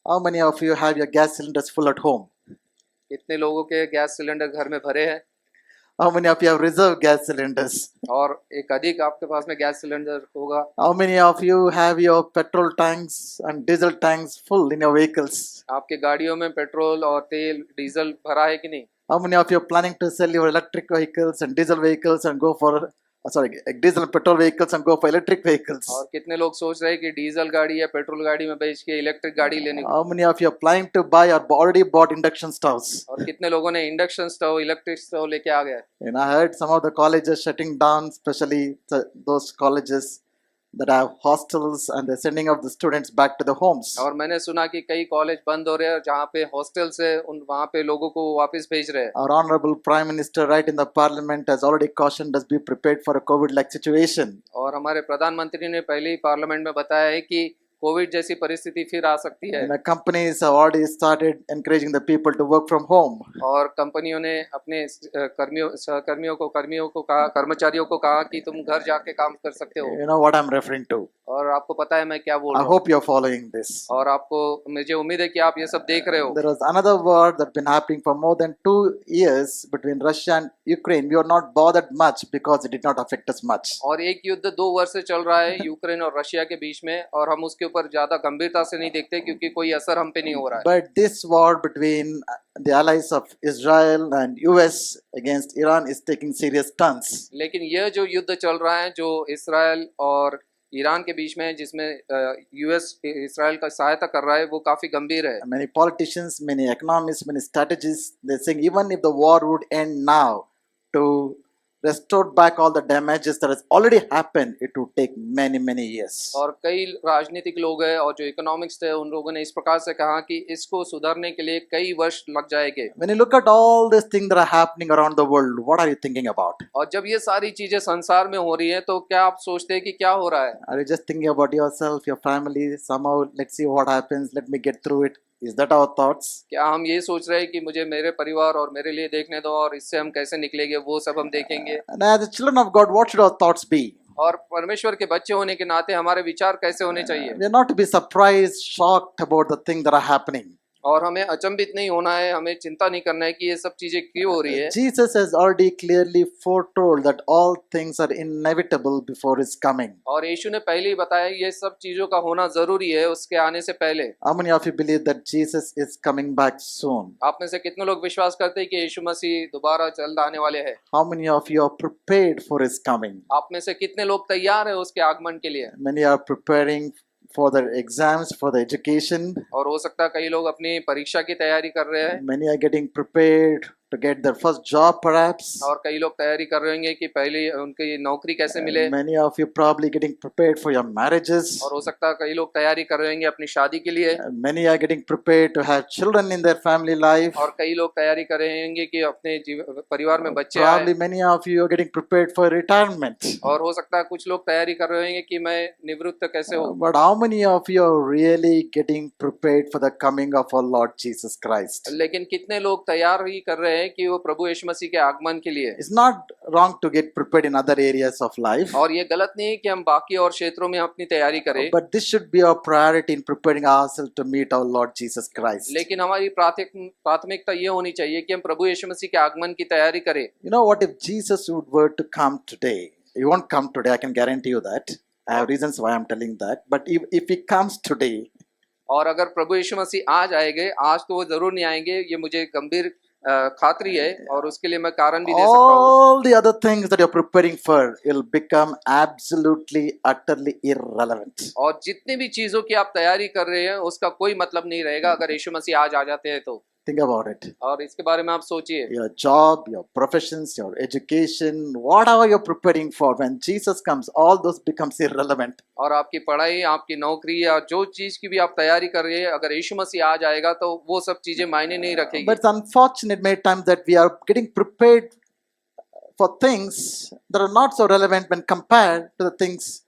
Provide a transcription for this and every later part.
How many of you have your gas cylinders full at home? कितने लोगों के gas cylinder घर में भरे हैं How many of you have reserve gas cylinders? और एक अधिक आपके पास में गैस सिलेंडर होगा? How many of you have your petrol tanks and diesel tanks full in your vehicles? आपके गाड़ियों में पेट्रोल और तेल डीजल भरा है कि नहीं? How many of you are planning to sell your electric vehicles and diesel vehicles and go for diesel and petrol vehicles and go for electric vehicles? और कितने लोग सोच रहे हैं कि डीजल गाड़ी या पेट्रोल गाड़ी में बेच के इलेक्ट्रिक गाड़ी लेने को? How many of you are planning to buy or already bought induction stoves? और कितने लोगों ने इंडक्शन स्टोव इलेक्ट्रिक स्टोव लेके आ गए? And I heard some of the colleges shutting down, especially those colleges that have hostels and they're sending out the students back to the homes. और मैंने सुना कि कई कॉलेज बंद हो रहे हैं जहाँ पे हॉस्टल्स है उन वहाँ पे लोगों को वापस भेज रहे हैं। Our honorable Prime Minister, right in the Parliament, has already cautioned us be prepared for a COVID-like situation. और हमारे प्रधानमंत्री ने पहले ही पार्लियामेंट में बताया है कि कोविड जैसी परिस्थिति फिर आ सकती है। And the companies have already started encouraging the people to work from home. और कंपनियों ने अपने कर्मियों को कहा, कर्मचारियों को कहा कि तुम घर जाके काम कर सकते हो। You know what I'm referring to. और आपको पता है मैं क्या बोल I रहा हूँ। hope you're following this. और आपको मुझे उम्मीद है कि आप ये सब देख रहे हो। There was another war that's been happening for more than 2 years between Russia and Ukraine. We are not bothered much because it did not affect us much. और एक युद्ध 2 वर्ष से चल रहा है यूक्रेन और रशिया के बीच में और हम उसके ऊपर ज्यादा गंभीरता से नहीं देखते क्योंकि कोई असर हम पे नहीं हो रहा है। But this war between the allies of Israel and US against Iran is taking serious turns. लेकिन यह जो युद्ध चल रहा है जो इसराइल और ईरान के बीच में है जिसमें यूएस इसराइल का सहायता कर रहा है वो काफी गंभीर है। Many politicians, many economists, many strategists, they're saying even if the war would end now, to restore back all the damages that has already happened, it would take many years. और कई राजनीतिक लोग हैं और जो इकोनॉमिक्स थे उन लोगों ने इस प्रकार से कहा कि इसको सुधारने के लिए कई वर्ष लग जाएंगे। When you look at all these things that are happening around the world, what are you thinking about? और जब ये सारी चीजें संसार में हो रही हैं तो क्या आप सोचते हैं कि क्या हो रहा है? Are you just thinking about yourself, your family, somehow let's see what happens, let me get through it? Is that our thoughts? क्या हम ये सोच रहे हैं कि मुझे मेरे परिवार और मेरे लिए देखने दो और इससे हम कैसे निकलेंगे वो सब हम देखेंगे? And as the children of God, what should our thoughts be? और परमेश्वर के बच्चे होने के नाते हमारे विचार कैसे होने चाहिए? We are not to be surprised, shocked about the things that are happening. और हमें अचंभित नहीं होना है, हमें चिंता नहीं करना है कि ये सब चीजें क्यों हो रही है। Jesus has already clearly foretold that all things are inevitable before his coming. और यीशु ने पहले ही बताया ये सब चीजों का होना जरूरी है उसके आने से पहले। How many of you believe that Jesus is coming back soon? आप में से कितने लोग विश्वास करते हैं कि यीशु मसीह दोबारा जल्द आने वाले हैं? How many of you are prepared for his coming? आप में से कितने लोग तैयार हैं उसके आगमन के लिए? Many are preparing for their exams, for the education. और हो सकता है कई लोग अपनी परीक्षा की तैयारी कर रहे हैं। Many are getting prepared to get their first job perhaps. और कई लोग तैयारी कर रहे होंगे कि पहले उनकी नौकरी कैसे मिले। Many of you probably getting prepared for your marriages. और हो सकता है कई लोग तैयारी कर रहे होंगे अपनी शादी के लिए। Many are getting prepared to have children in their family life. और कई लोग तैयारी कर रहे होंगे कि अपने परिवार में बच्चे Probably आए। many of you are getting prepared for retirement. और हो सकता है कुछ लोग तैयारी कर रहे होंगे कि मैं निवृत्त कैसे हो। But how many of you are really getting prepared for the coming of our Lord Jesus Christ? लेकिन कितने लोग तैयार ही कर रहे हैं कि वो प्रभु यीशु मसीह के आगमन के लिए? It's not wrong to get prepared in other areas of life. और ये गलत नहीं है कि हम बाकी और क्षेत्रों में अपनी तैयारी करें। But this should be our priority in preparing ourselves to meet our Lord Jesus Christ. लेकिन हमारी प्राथमिकता ये होनी चाहिए कि हम प्रभु यीशु मसीह के आगमन की तैयारी करें। You know what, if Jesus were to come today, he won't come today, I can guarantee you that. I have reasons why I'm telling that. But if he comes today, और अगर प्रभु यीशु मसीह आज आएंगे, आज तो वो जरूर नहीं आएंगे, ये मुझे गंभीर खातरी है और उसके लिए मैं कारण भी दे सकता हूँ। all the other things that you're preparing for will become absolutely, utterly irrelevant. और जितनी भी चीजों की आप तैयारी कर रहे हैं उसका कोई मतलब नहीं रहेगा अगर यीशु मसीह आज आ जाते हैं तो। Think about it. और इसके बारे में आप सोचिए। Your job, your professions, your education, whatever you're preparing for, when Jesus comes, all those becomes irrelevant. और आपकी पढ़ाई, आपकी नौकरी या जो चीज की भी आप तैयारी कर रहे हैं, अगर यीशु मसीह आज आएगा तो वो सब चीजें मायने नहीं रखेगी। But it's unfortunate many times that we are getting prepared for things that are not so relevant when compared to the things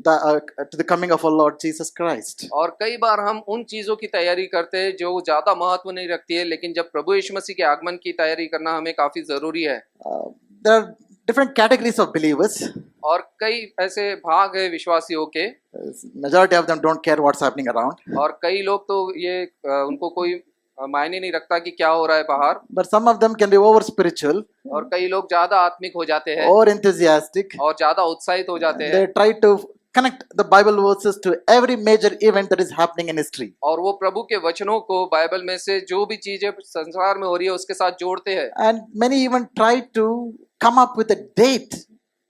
to the coming of our Lord Jesus Christ. और कई बार हम उन चीजों की तैयारी करते हैं जो ज्यादा महत्व नहीं रखती है, लेकिन जब प्रभु यीशु मसीह के आगमन की तैयारी करना हमें काफी जरूरी है। There are different categories of believers. और कई ऐसे भाग है विश्वासियों के, Majority of them don't care what's happening around. और कई लोग तो ये उनको कोई मायने नहीं रखता कि क्या हो रहा है बाहर, But some of them can be over spiritual और कई लोग ज्यादा आत्मिक हो जाते हैं or enthusiastic. और ज्यादा उत्साहित हो जाते हैं, They try to connect the Bible verses to every major event that is happening in history. और वो प्रभु के वचनों को बाइबल में से जो भी चीजें संसार में हो रही है उसके साथ जोड़ते हैं, And many even try to come up with a date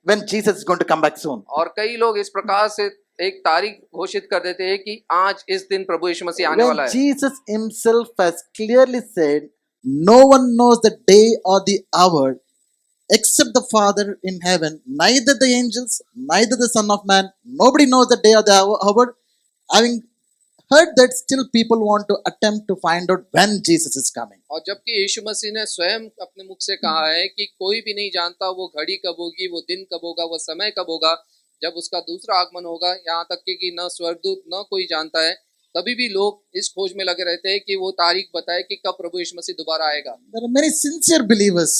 when Jesus is going to come back soon. और कई लोग इस प्रकार से एक तारीख घोषित कर देते हैं कि आज इस दिन प्रभु यीशु मसीह आने वाला When है, Jesus himself has clearly said, no one knows the day or the hour except the Father in heaven, neither the angels, neither the Son of Man, nobody knows the day or the hour. Having heard that, still people want to attempt to find out when Jesus is coming. और जबकि यीशु मसीह ने स्वयं अपने मुख से कहा है कि कोई भी नहीं जानता वो घड़ी कब होगी, वो दिन कब होगा, वो समय कब होगा जब उसका दूसरा आगमन होगा, यहाँ तक कि न स्वर्गदूत न कोई जानता है, तभी भी लोग इस खोज में लगे रहते हैं कि वो तारीख बताए कि कब प्रभु यीशु मसीह दोबारा आएगा। There are many sincere believers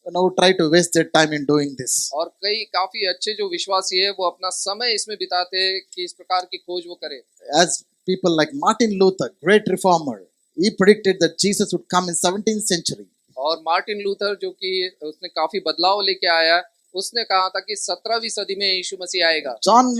who try to waste their time in doing this. और कई काफी अच्छे जो विश्वासी है वो अपना समय इसमें बिताते हैं कि इस प्रकार की खोज वो करे। As people like Martin Luther, great reformer, he predicted that Jesus would come in 17th century. और मार्टिन लूथर जो कि उसने काफी बदलाव लेके आया, उसने कहा था कि 17वीं सदी में यीशु मसीह आएगा। John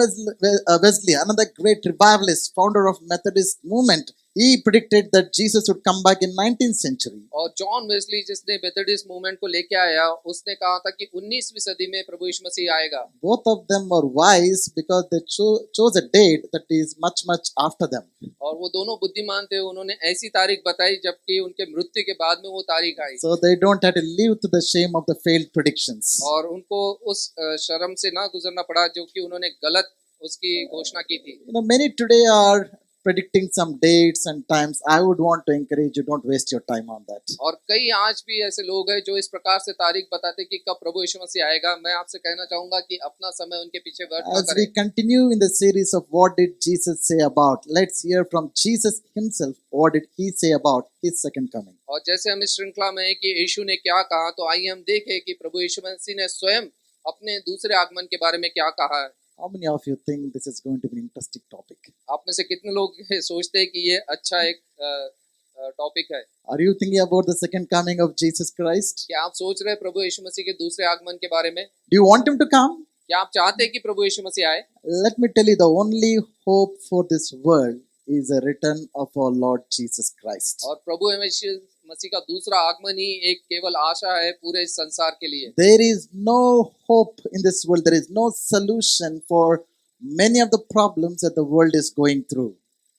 Wesley, another great revivalist, founder of Methodist movement, he predicted that Jesus would come back in 19th century. और जॉन वेस्ली जिसने मेथोडिस्ट मूवमेंट को लेके आया, उसने कहा था कि 19वीं सदी में प्रभु यीशु मसीह आएगा। Both of them were wise because they chose a date that is much after them. और वो दोनों बुद्धिमान थे, उन्होंने ऐसी तारीख बताई जबकि उनके मृत्यु के बाद में वो तारीख आई, So they don't have to live to the shame of the failed predictions. और उनको उस शर्म से ना गुजरना पड़ा जो कि उन्होंने गलत उसकी घोषणा की थी। Many today are predicting some dates and times. I would want to encourage you, don't waste your time on that. और कई आज भी ऐसे लोग हैं जो इस प्रकार से तारीख बताते कि कब प्रभु यीशु मसीह आएगा। मैं आपसे कहना चाहूंगा कि अपना समय उनके पीछे व्यर्थ न As करें। we continue in the series of what did Jesus say about, let's hear from Jesus himself. What did he say about his second coming? और जैसे हम इस श्रृंखला में है कि यीशु ने क्या कहा, तो आइए हम देखें कि प्रभु यीशु मसीह ने स्वयं अपने दूसरे आगमन के बारे में क्या कहा है। How many of you think this is going to be an interesting topic? आप में से कितने लोग ये सोचते हैं कि ये अच्छा एक टॉपिक है? Are you thinking about the second coming of Jesus Christ? क्या आप सोच रहे हैं प्रभु यीशु मसीह के दूसरे आगमन के बारे में? Do you want him to come? क्या आप चाहते हैं कि प्रभु यीशु मसीह आए? Let me tell you, the only hope for this world is the return of our Lord Jesus Christ. और प्रभु यीशु मसीह का दूसरा आगमन ही एक केवल आशा है पूरे इस संसार के लिए। There is no hope in this world. There is no solution for many of the problems that the world is going through.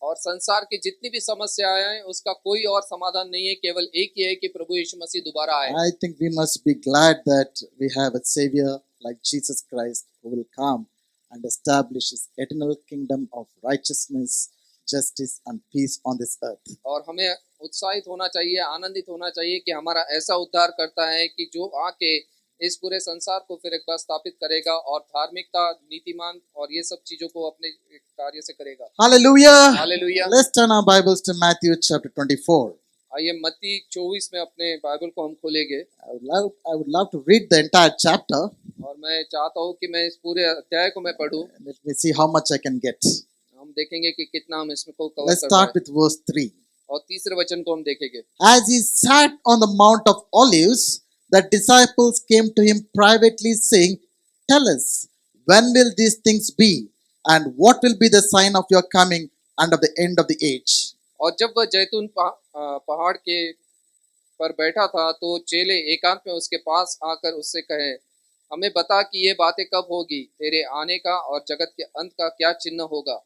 और संसार की जितनी भी समस्याएं हैं उसका कोई और समाधान नहीं है, केवल एक ही है कि प्रभु यीशु मसीह दोबारा आए। I think we must be glad that we have a Savior like Jesus Christ who will come and establish His eternal kingdom of righteousness, justice and peace on this earth. और हमें उत्साहित होना चाहिए, आनंदित होना चाहिए कि हमारा ऐसा उद्धार करता है कि जो आके इस पूरे संसार को फिर एक बार स्थापित करेगा और धार्मिकता, नीतिमान और ये सब चीजों को अपने कार्य से करेगा। Hallelujah! Hallelujah. Let's turn our Bibles to Matthew chapter 24. आइए मत्ती 24 में अपने बाइबल को हम खोलेंगे, I would love to read the entire chapter. और मैं चाहता हूँ कि मैं इस पूरे अध्याय को मैं पढूं। Let me see how much I can get. हम देखेंगे कि कितना हम इसमें को कवर Let's कर start पाए। with verse 3. और तीसरे वचन को हम देखेंगे। As he sat on the Mount of Olives, the disciples came to him privately, saying, Tell us, when will these things be? And what will be the sign of your coming and of the end of the age? और जब वह जैतून पहाड़ के पर बैठा था तो चेले एकांत में उसके पास आकर उससे कहे, हमें बता कि ये बातें कब होगी, तेरे आने का और जगत के अंत का क्या चिन्ह होगा।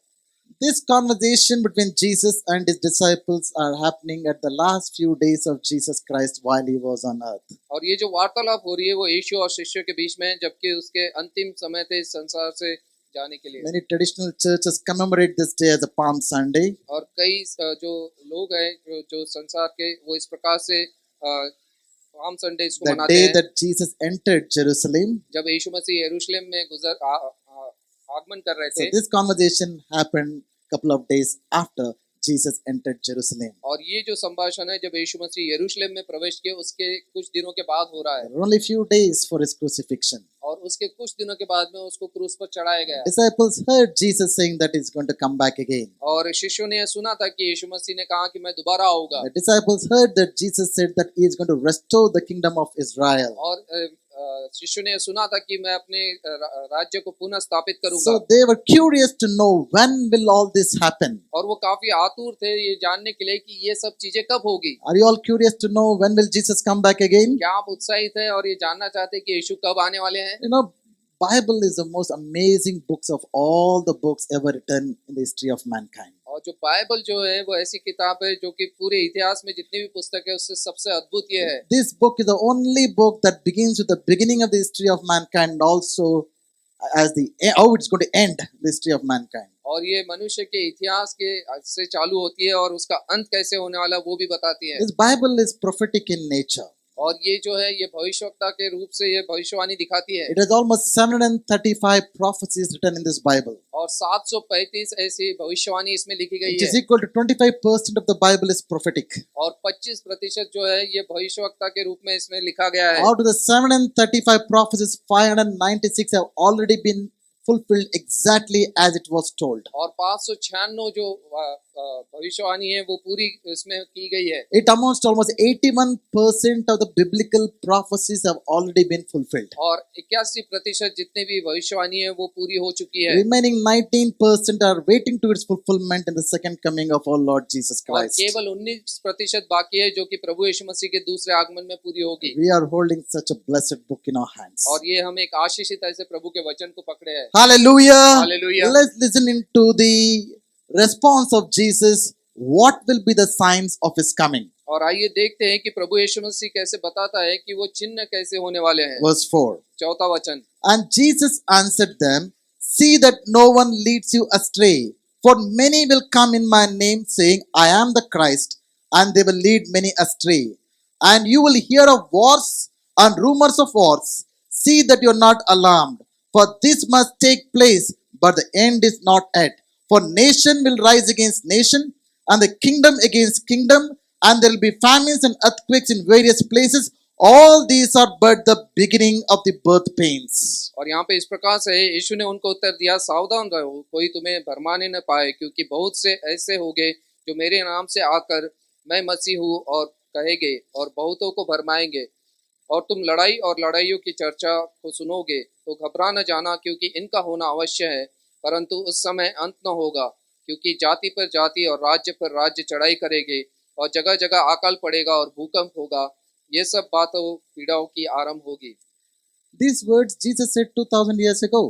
This conversation between Jesus and his disciples are happening at the last few days of Jesus Christ while he was on earth. और ये जो वार्तालाप हो रही है वो यीशु और शिष्यों के बीच में है, जबकि उसके अंतिम समय थे इस संसार से जाने के लिए। Many traditional churches commemorate this day as a Palm Sunday. और कई जो लोग हैं जो संसार के, वो इस प्रकार से पाम संडे इसको The मनाते day हैं, that Jesus entered Jerusalem. जब यीशु मसीह यरूशलेम में आगमन कर रहे So थे। this conversation happened a couple of days after Jesus entered Jerusalem. और ये जो संभाषण है जब यीशु मसीह यरूशलेम में प्रवेश किए उसके कुछ दिनों के बाद हो रहा है There were only few days for his crucifixion. और उसके कुछ दिनों के बाद में उसको क्रूस पर चढ़ाया गया। Disciples heard Jesus saying that he's going to come back again. और शिष्यों ने यह सुना था कि यीशु मसीह ने कहा कि मैं दोबारा आऊंगा। The disciples heard that Jesus said that he is going to restore the kingdom of Israel. और शिष्यों ने यह सुना था कि मैं अपने राज्य को पुनः स्थापित करूंगा। So they were curious to know when will all this happen. और वो काफी आतुर थे ये जानने के लिए कि ये सब चीजें कब होगी। Are you all curious to know when will Jesus come back again? क्या आप उत्साहित हैं और ये जानना चाहते हैं कि यीशु कब आने वाले हैं? You know, Bible is the most amazing books of all the books ever written in the history of mankind. और जो बाइबल जो है वो ऐसी किताब है जो कि पूरे इतिहास में जितनी भी पुस्तक है उससे सबसे अद्भुत ये है। This book is the only book that begins with the beginning of the history of mankind and also as the how it's going to end the history of mankind. और ये मनुष्य के इतिहास के से चालू होती है और उसका अंत कैसे होने वाला वो भी बताती है। This Bible is prophetic in nature. और ये जो है ये भविष्यवक्ता के रूप से ये भविष्यवाणी दिखाती है। It has almost 735 prophecies written in this Bible. और 735 ऐसी भविष्यवाणी इसमें लिखी गई It is है। equal to 25% of the Bible is prophetic. और 25% जो है ये भविष्यवक्ता के रूप में इसमें लिखा गया है। Out of the 735 prophecies, 596 have already been fulfilled exactly as it was told. और 596 जो भविष्यवाणी है वो पूरी इसमें की गई है। It amounts to almost 81% of the biblical prophecies have already been fulfilled. और 81% जितने भी भविष्यवाणी है वो पूरी हो चुकी है। Remaining 19% are waiting to its fulfillment in the second coming of our Lord Jesus और Christ. केवल 19% बाकी है जो कि प्रभु यीशु मसीह के दूसरे आगमन में पूरी होगी। We are holding such a blessed book in our hands. और ये हम एक आशीषित ऐसे प्रभु के वचन को पकड़े हैं। Hallelujah. Hallelujah. Let's listen into the response of Jesus. What will be the signs of his coming? और आइए देखते हैं कि प्रभु यीशु मसीह कैसे बताता है कि वो चिन्ह कैसे होने वाले हैं। Verse 4. चौथा वचन। And Jesus answered them, see that no one leads you astray. For many will come in my name, saying, I am the Christ, and they will lead many astray. And you will hear of wars and rumors of wars. See that you are not alarmed, for this must take place, but the end is not yet. For nation will rise against nation, and the kingdom against kingdom, and there will be famines and earthquakes in various places. All these are but the beginning of the birth pains. और यहाँ पे इस प्रकार से यीशु ने उनको उत्तर दिया, सावधान रहो, कोई तुम्हें भरमाने न पाए, क्योंकि बहुत से ऐसे होंगे जो मेरे नाम से आकर मैं मसीह हूँ और कहेंगे और बहुतों को भरमाएंगे। और तुम लड़ाई और लड़ाइयों की चर्चा को सुनोगे तो घबरा न जाना, क्योंकि इनका होना अवश्य है, परंतु उस समय अंत न होगा। क्योंकि जाति पर जाति और राज्य पर राज्य चढ़ाई करेंगे और जगह जगह अकाल पड़ेगा और भूकंप होगा। ये सब बातों पीड़ाओं की आरंभ होगी। These words Jesus said 2000 years ago.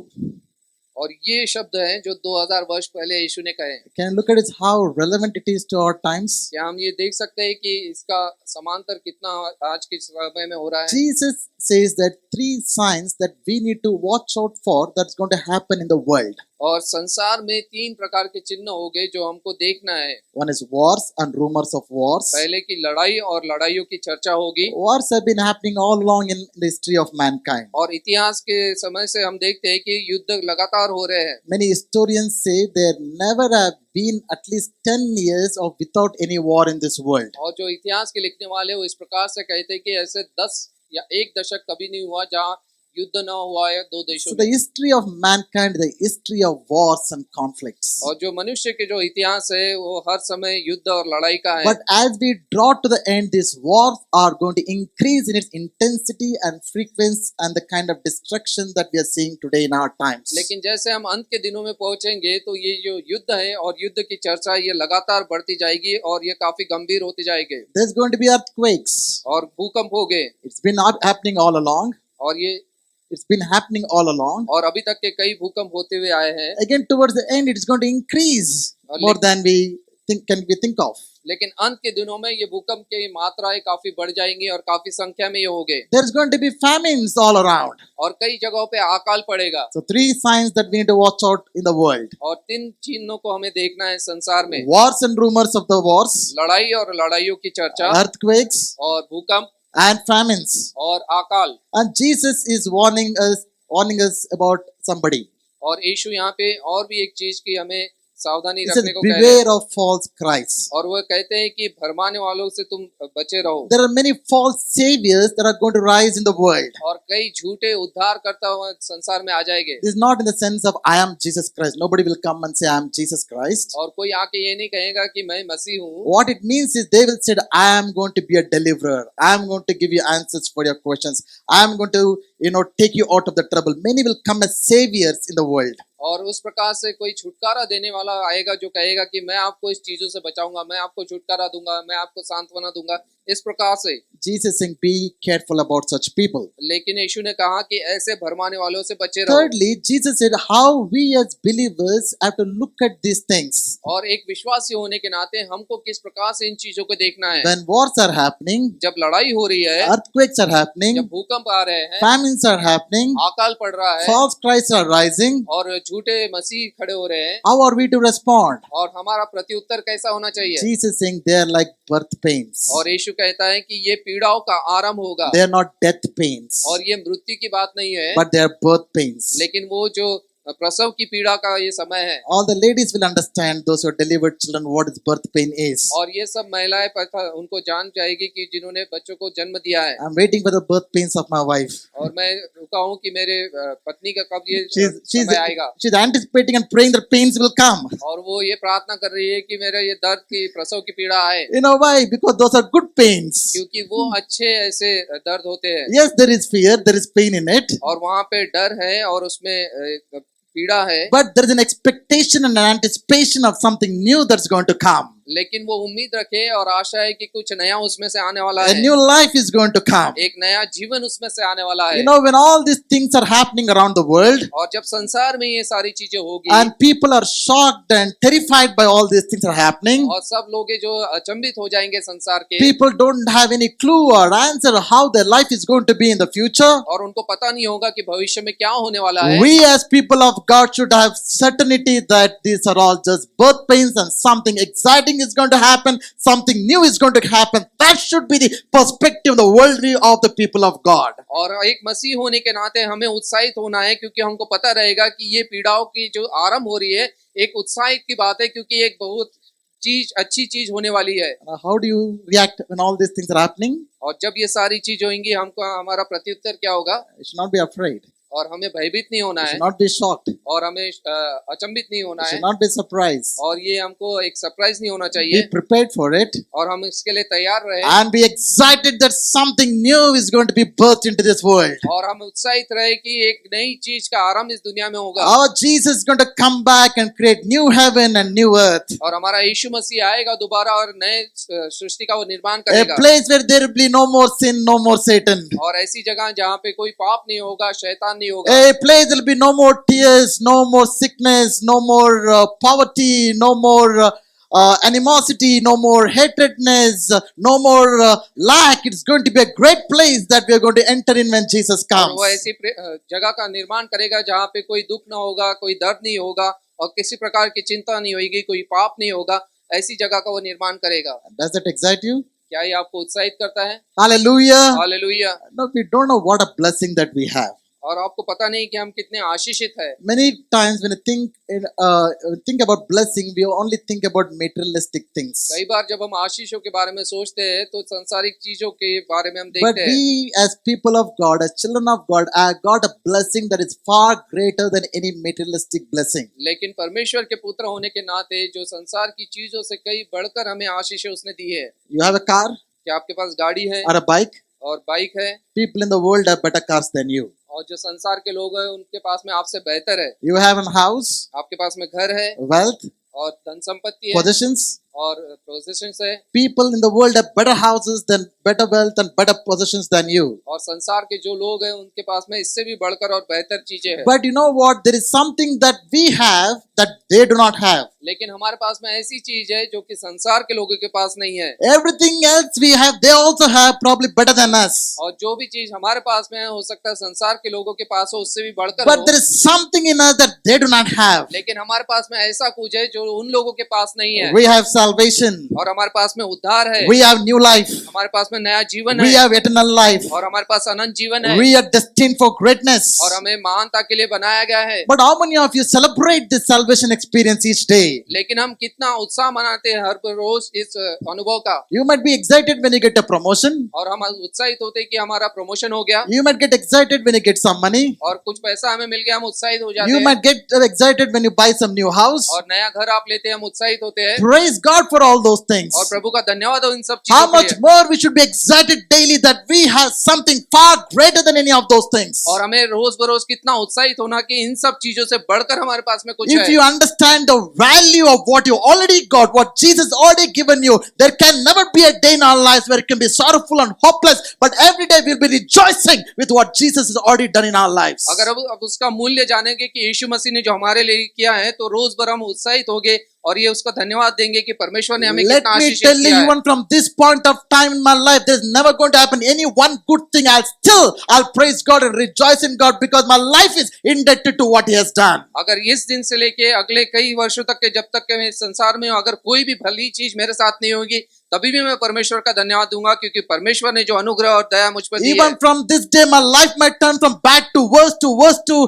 और ये शब्द हैं जो 2000 वर्ष पहले यीशु ने कहे। Can you look at it how relevant it is to our times? क्या हम ये देख सकते हैं कि इसका समांतर कितना आज के समय में हो रहा है? Jesus says that three signs that we need to watch out for that's going to happen in the world. और संसार में 3 प्रकार के चिन्ह होंगे जो हमको देखना है। One is wars and rumors of wars. पहले की लड़ाई और लड़ाइयों की चर्चा होगी। Wars have been happening all along in the history of mankind. और इतिहास के समय से हम देखते हैं कि युद्ध लगातार हो रहे हैं। Many historians say there never have been at least 10 years of without any war in this world. और जो इतिहास के लिखने वाले वो इस प्रकार से कहते हैं कि ऐसे 10 या 1 दशक कभी नहीं हुआ जहाँ युद्ध न हुआ है 2 देशों So में। the history of mankind, the history of wars and conflicts. और जो मनुष्य के जो इतिहास है वो हर समय युद्ध और लड़ाई का है। But as we draw to the end, these wars are going to increase in its intensity and frequency and the kind of destruction that we are seeing today in our times. लेकिन जैसे हम अंत के दिनों में पहुंचेंगे तो ये जो युद्ध है और युद्ध की चर्चा ये लगातार बढ़ती जाएगी और ये काफी गंभीर होती जाएगी। There's going to be earthquakes. और भूकंप होंगे। It's been happening all along. और It's been happening all along. और अभी तक के कई भूकंप होते हुए आए हैं। Again, towards the end, it is going to increase more than we think of. लेकिन अंत के दिनों में ये भूकंप की मात्राएं काफी बढ़ जाएंगी और काफी संख्या में ये होंगे। There's going to be famines all around. और कई जगहों पे अकाल पड़ेगा। So 3 signs that we need to watch out in the world. और 3 चिन्हों को हमें देखना है संसार में। Wars and rumors of the wars. लड़ाई और लड़ाइयों की चर्चा। Earthquakes. और भूकंप। And famines. और अकाल। And Jesus is warning us about somebody. और यीशु यहाँ पे और भी एक चीज की हमें He सावधानी says, रखने को कह रहे हैं। beware of false Christ. और वह कहते हैं कि भरमाने वालों से तुम बचे रहो। There are many false saviors that are going to rise in the world. और कई झूठे उद्धार करता हुआ संसार में आ जाएंगे। This is not in the sense of I am Jesus Christ. Nobody will come and say I am Jesus Christ. और कोई आके ये नहीं कहेगा कि मैं मसीह हूँ। What it means is they will say, I am going to be a deliverer. I am going to give you answers for your questions. I am going to, take you out of the trouble. Many will come as saviors in the world. और उस प्रकार से कोई छुटकारा देने वाला आएगा जो कहेगा कि मैं आपको इस चीजों से बचाऊंगा, मैं आपको छुटकारा दूंगा, मैं आपको सांत्वना दूंगा, इस प्रकार से। Jesus saying, be careful about such people. लेकिन यीशु ने कहा कि ऐसे भरमाने वालों से बचे रहो। Thirdly, Jesus said how we as believers have to look at these things. और एक विश्वासी होने के नाते हमको किस प्रकार से इन चीजों को देखना है। When wars are happening, जब लड़ाई हो रही है, earthquakes are happening, जब भूकंप आ रहे हैं, famines are happening, अकाल पड़ रहा है, false Christs are rising, और झूठे मसीह खड़े हो रहे हैं, how are we to respond? और हमारा प्रत्युत्तर कैसा होना चाहिए। Jesus saying they are like birth pains. और यीशु कहता है कि ये पीड़ाओं का आरंभ होगा, They are not death pains, और ये मृत्यु की बात नहीं है, but they are birth pains. लेकिन वो जो प्रसव की पीड़ा का ये समय है। All the ladies will understand, those who are delivered children, what is birth pain is. और ये सब महिलाएं पता उनको जान जाएगी कि जिन्होंने बच्चों को जन्म दिया है। I'm waiting for the birth pains of my wife. और मैं रुका हूँ कि मेरे पत्नी का कब ये She's समय आएगा। anticipating and praying that pains will come. और वो ये प्रार्थना कर रही है कि मेरे ये दर्द की प्रसव की पीड़ा आए। You know why? Because those are good pains. क्योंकि वो अच्छे ऐसे दर्द होते हैं। Yes, there is fear, there is pain in it. और वहाँ पे डर है और उसमें पीड़ा है। But there is an expectation and an anticipation of something new that's going to come. लेकिन वो उम्मीद रखे और आशा है कि कुछ नया उसमें से आने वाला A है। new life is going to come. एक नया जीवन उसमें से आने वाला है। When all these things are happening around the world, और जब संसार में ये सारी चीजें होगी, and people are shocked and terrified by all these things are happening, और सब लोग जो अचंभित हो जाएंगे संसार के, people don't have any clue or answer how their life is going to be in the future. और उनको पता नहीं होगा कि भविष्य में क्या होने वाला है। We as people of God should have certainty that these are all just birth pains and something exciting is going to happen, something new is going to happen. That should be the perspective, the worldview of the people of God. और एक मसीह होने के नाते हमें उत्साहित होना है, क्योंकि हमको पता रहेगा कि ये पीड़ाओं की जो आरंभ हो रही है एक उत्साहित की बात है, क्योंकि एक बहुत अच्छी चीज होने वाली है। How do you react when all these things are happening? और जब ये सारी चीज होंगी हमको हमारा प्रत्युत्तर क्या होगा। You should not be afraid. और हमें भयभीत नहीं होना You है, should not be shocked. और हमें अचंभित नहीं होना You है, should not be surprised. और ये हमको एक सरप्राइज नहीं होना Be चाहिए, prepared for it और हम इसके लिए तैयार रहे, and be excited that something new is going to be birthed into this world. और हम उत्साहित रहे कि एक नई चीज का आरंभ इस दुनिया में होगा। Our Jesus is going to come back and create new heaven and new earth. और हमारा यीशु मसीह आएगा दोबारा और नए सृष्टि का वो निर्माण A करेगा, place where there will be no more sin, no more Satan. और ऐसी जगह जहाँ पे कोई पाप नहीं होगा, शैतान नहीं होगा। A place there will be no more tears, no more sickness, no more poverty, no more animosity, no more hatredness, no more lack. It's going to be a great place that we are going to enter in when Jesus और comes. वो ऐसी जगह का निर्माण करेगा जहाँ पे कोई दुख ना होगा, कोई दर्द नहीं होगा, और किसी प्रकार की चिंता नहीं होगी, कोई पाप नहीं होगा। ऐसी जगह का वो निर्माण करेगा। Does that excite you? क्या ये आपको उत्साहित करता है? Hallelujah. Hallelujah. No, we don't know what a blessing that we have. और आपको पता नहीं कि हम कितने आशीषित हैं। Many times when I think about blessing, we only think about materialistic things. कई बार जब हम आशीषों के बारे में सोचते हैं तो सांसारिक चीजों के बारे में हम But देखते हैं। we as people of God, as children of God, have got a blessing that is far greater than any materialistic blessing. लेकिन परमेश्वर के पुत्र होने के नाते जो संसार की चीजों से कई बढ़कर हमें आशीष उसने दी है। You have a car क्या आपके पास गाड़ी है or a bike? और बाइक है, People in the world have better cars than you. और जो संसार के लोग हैं उनके पास में आपसे बेहतर है। You have a house, आपके पास में घर है wealth, और धन संपत्ति है possessions. और पोजीशंस है। People in the world have better houses than better wealth and better possessions than you. और संसार के जो लोग हैं उनके पास में इससे भी बढ़कर और बेहतर चीजें हैं। But you know what? There is something that we have that they do not have. लेकिन हमारे पास में ऐसी चीज है जो कि संसार के लोगों के पास नहीं है। Everything else we have, they also have probably better than us. और जो भी चीज हमारे पास में है हो सकता है संसार के लोगों के पास हो उससे भी बढ़कर But हो। there is something in us that they do not have. लेकिन हमारे पास में ऐसा कुछ है जो उन लोगों के पास नहीं है। We have salvation. salvation. और हमारे पास में उद्धार है, We have new life. हमारे पास में नया जीवन We है, have eternal life. और हमारे पास अनंत जीवन है, We are destined for greatness. और हमें महानता के लिए बनाया गया है। But how many of you celebrate this salvation experience each day? लेकिन हम कितना उत्साह मनाते हैं हर रोज इस अनुभव का। You might be excited when you get a promotion. और हम उत्साहित होते हैं कि हमारा प्रमोशन हो गया, You might get excited when you get some money. और कुछ पैसा हमें मिल गया, हम उत्साहित हो जाते You हैं। might get excited when you buy some new house. और नया घर आप लेते हैं, हम उत्साहित होते हैं। Praise God for all those things. और प्रभु का धन्यवाद हो इन सब How चीजों के much लिए। more we should be excited daily that we have something far greater than any of those things. और हमें रोज बरोज कितना उत्साहित होना कि इन सब चीजों से बढ़कर हमारे पास में कुछ If है। you understand the value of what you already got, what Jesus already given you, there can never be a day in our lives where it can be sorrowful and hopeless, but every day we'll be rejoicing with what Jesus has already done in our lives. अगर अब उसका मूल्य जानेंगे कि यीशु मसीह ने जो हमारे लिए किया है, तो रोज भर हम उत्साहित होंगे और ये उसका धन्यवाद देंगे कि परमेश्वर ने हमें Let कितना me आशीषित tell you, किया है। even from this point of time in my life, there's never going to happen any one good thing. I'll praise God and rejoice in God because my life is indebted to what He has done. अगर इस दिन से लेके अगले कई वर्षों तक के, जब तक के मैं इस संसार में हूं, अगर कोई भी भली चीज मेरे साथ नहीं होगी, तभी भी मैं परमेश्वर का धन्यवाद दूंगा, क्योंकि परमेश्वर ने जो अनुग्रह और दया मुझ पर दी है। Even from this day, my life might turn from bad to worse to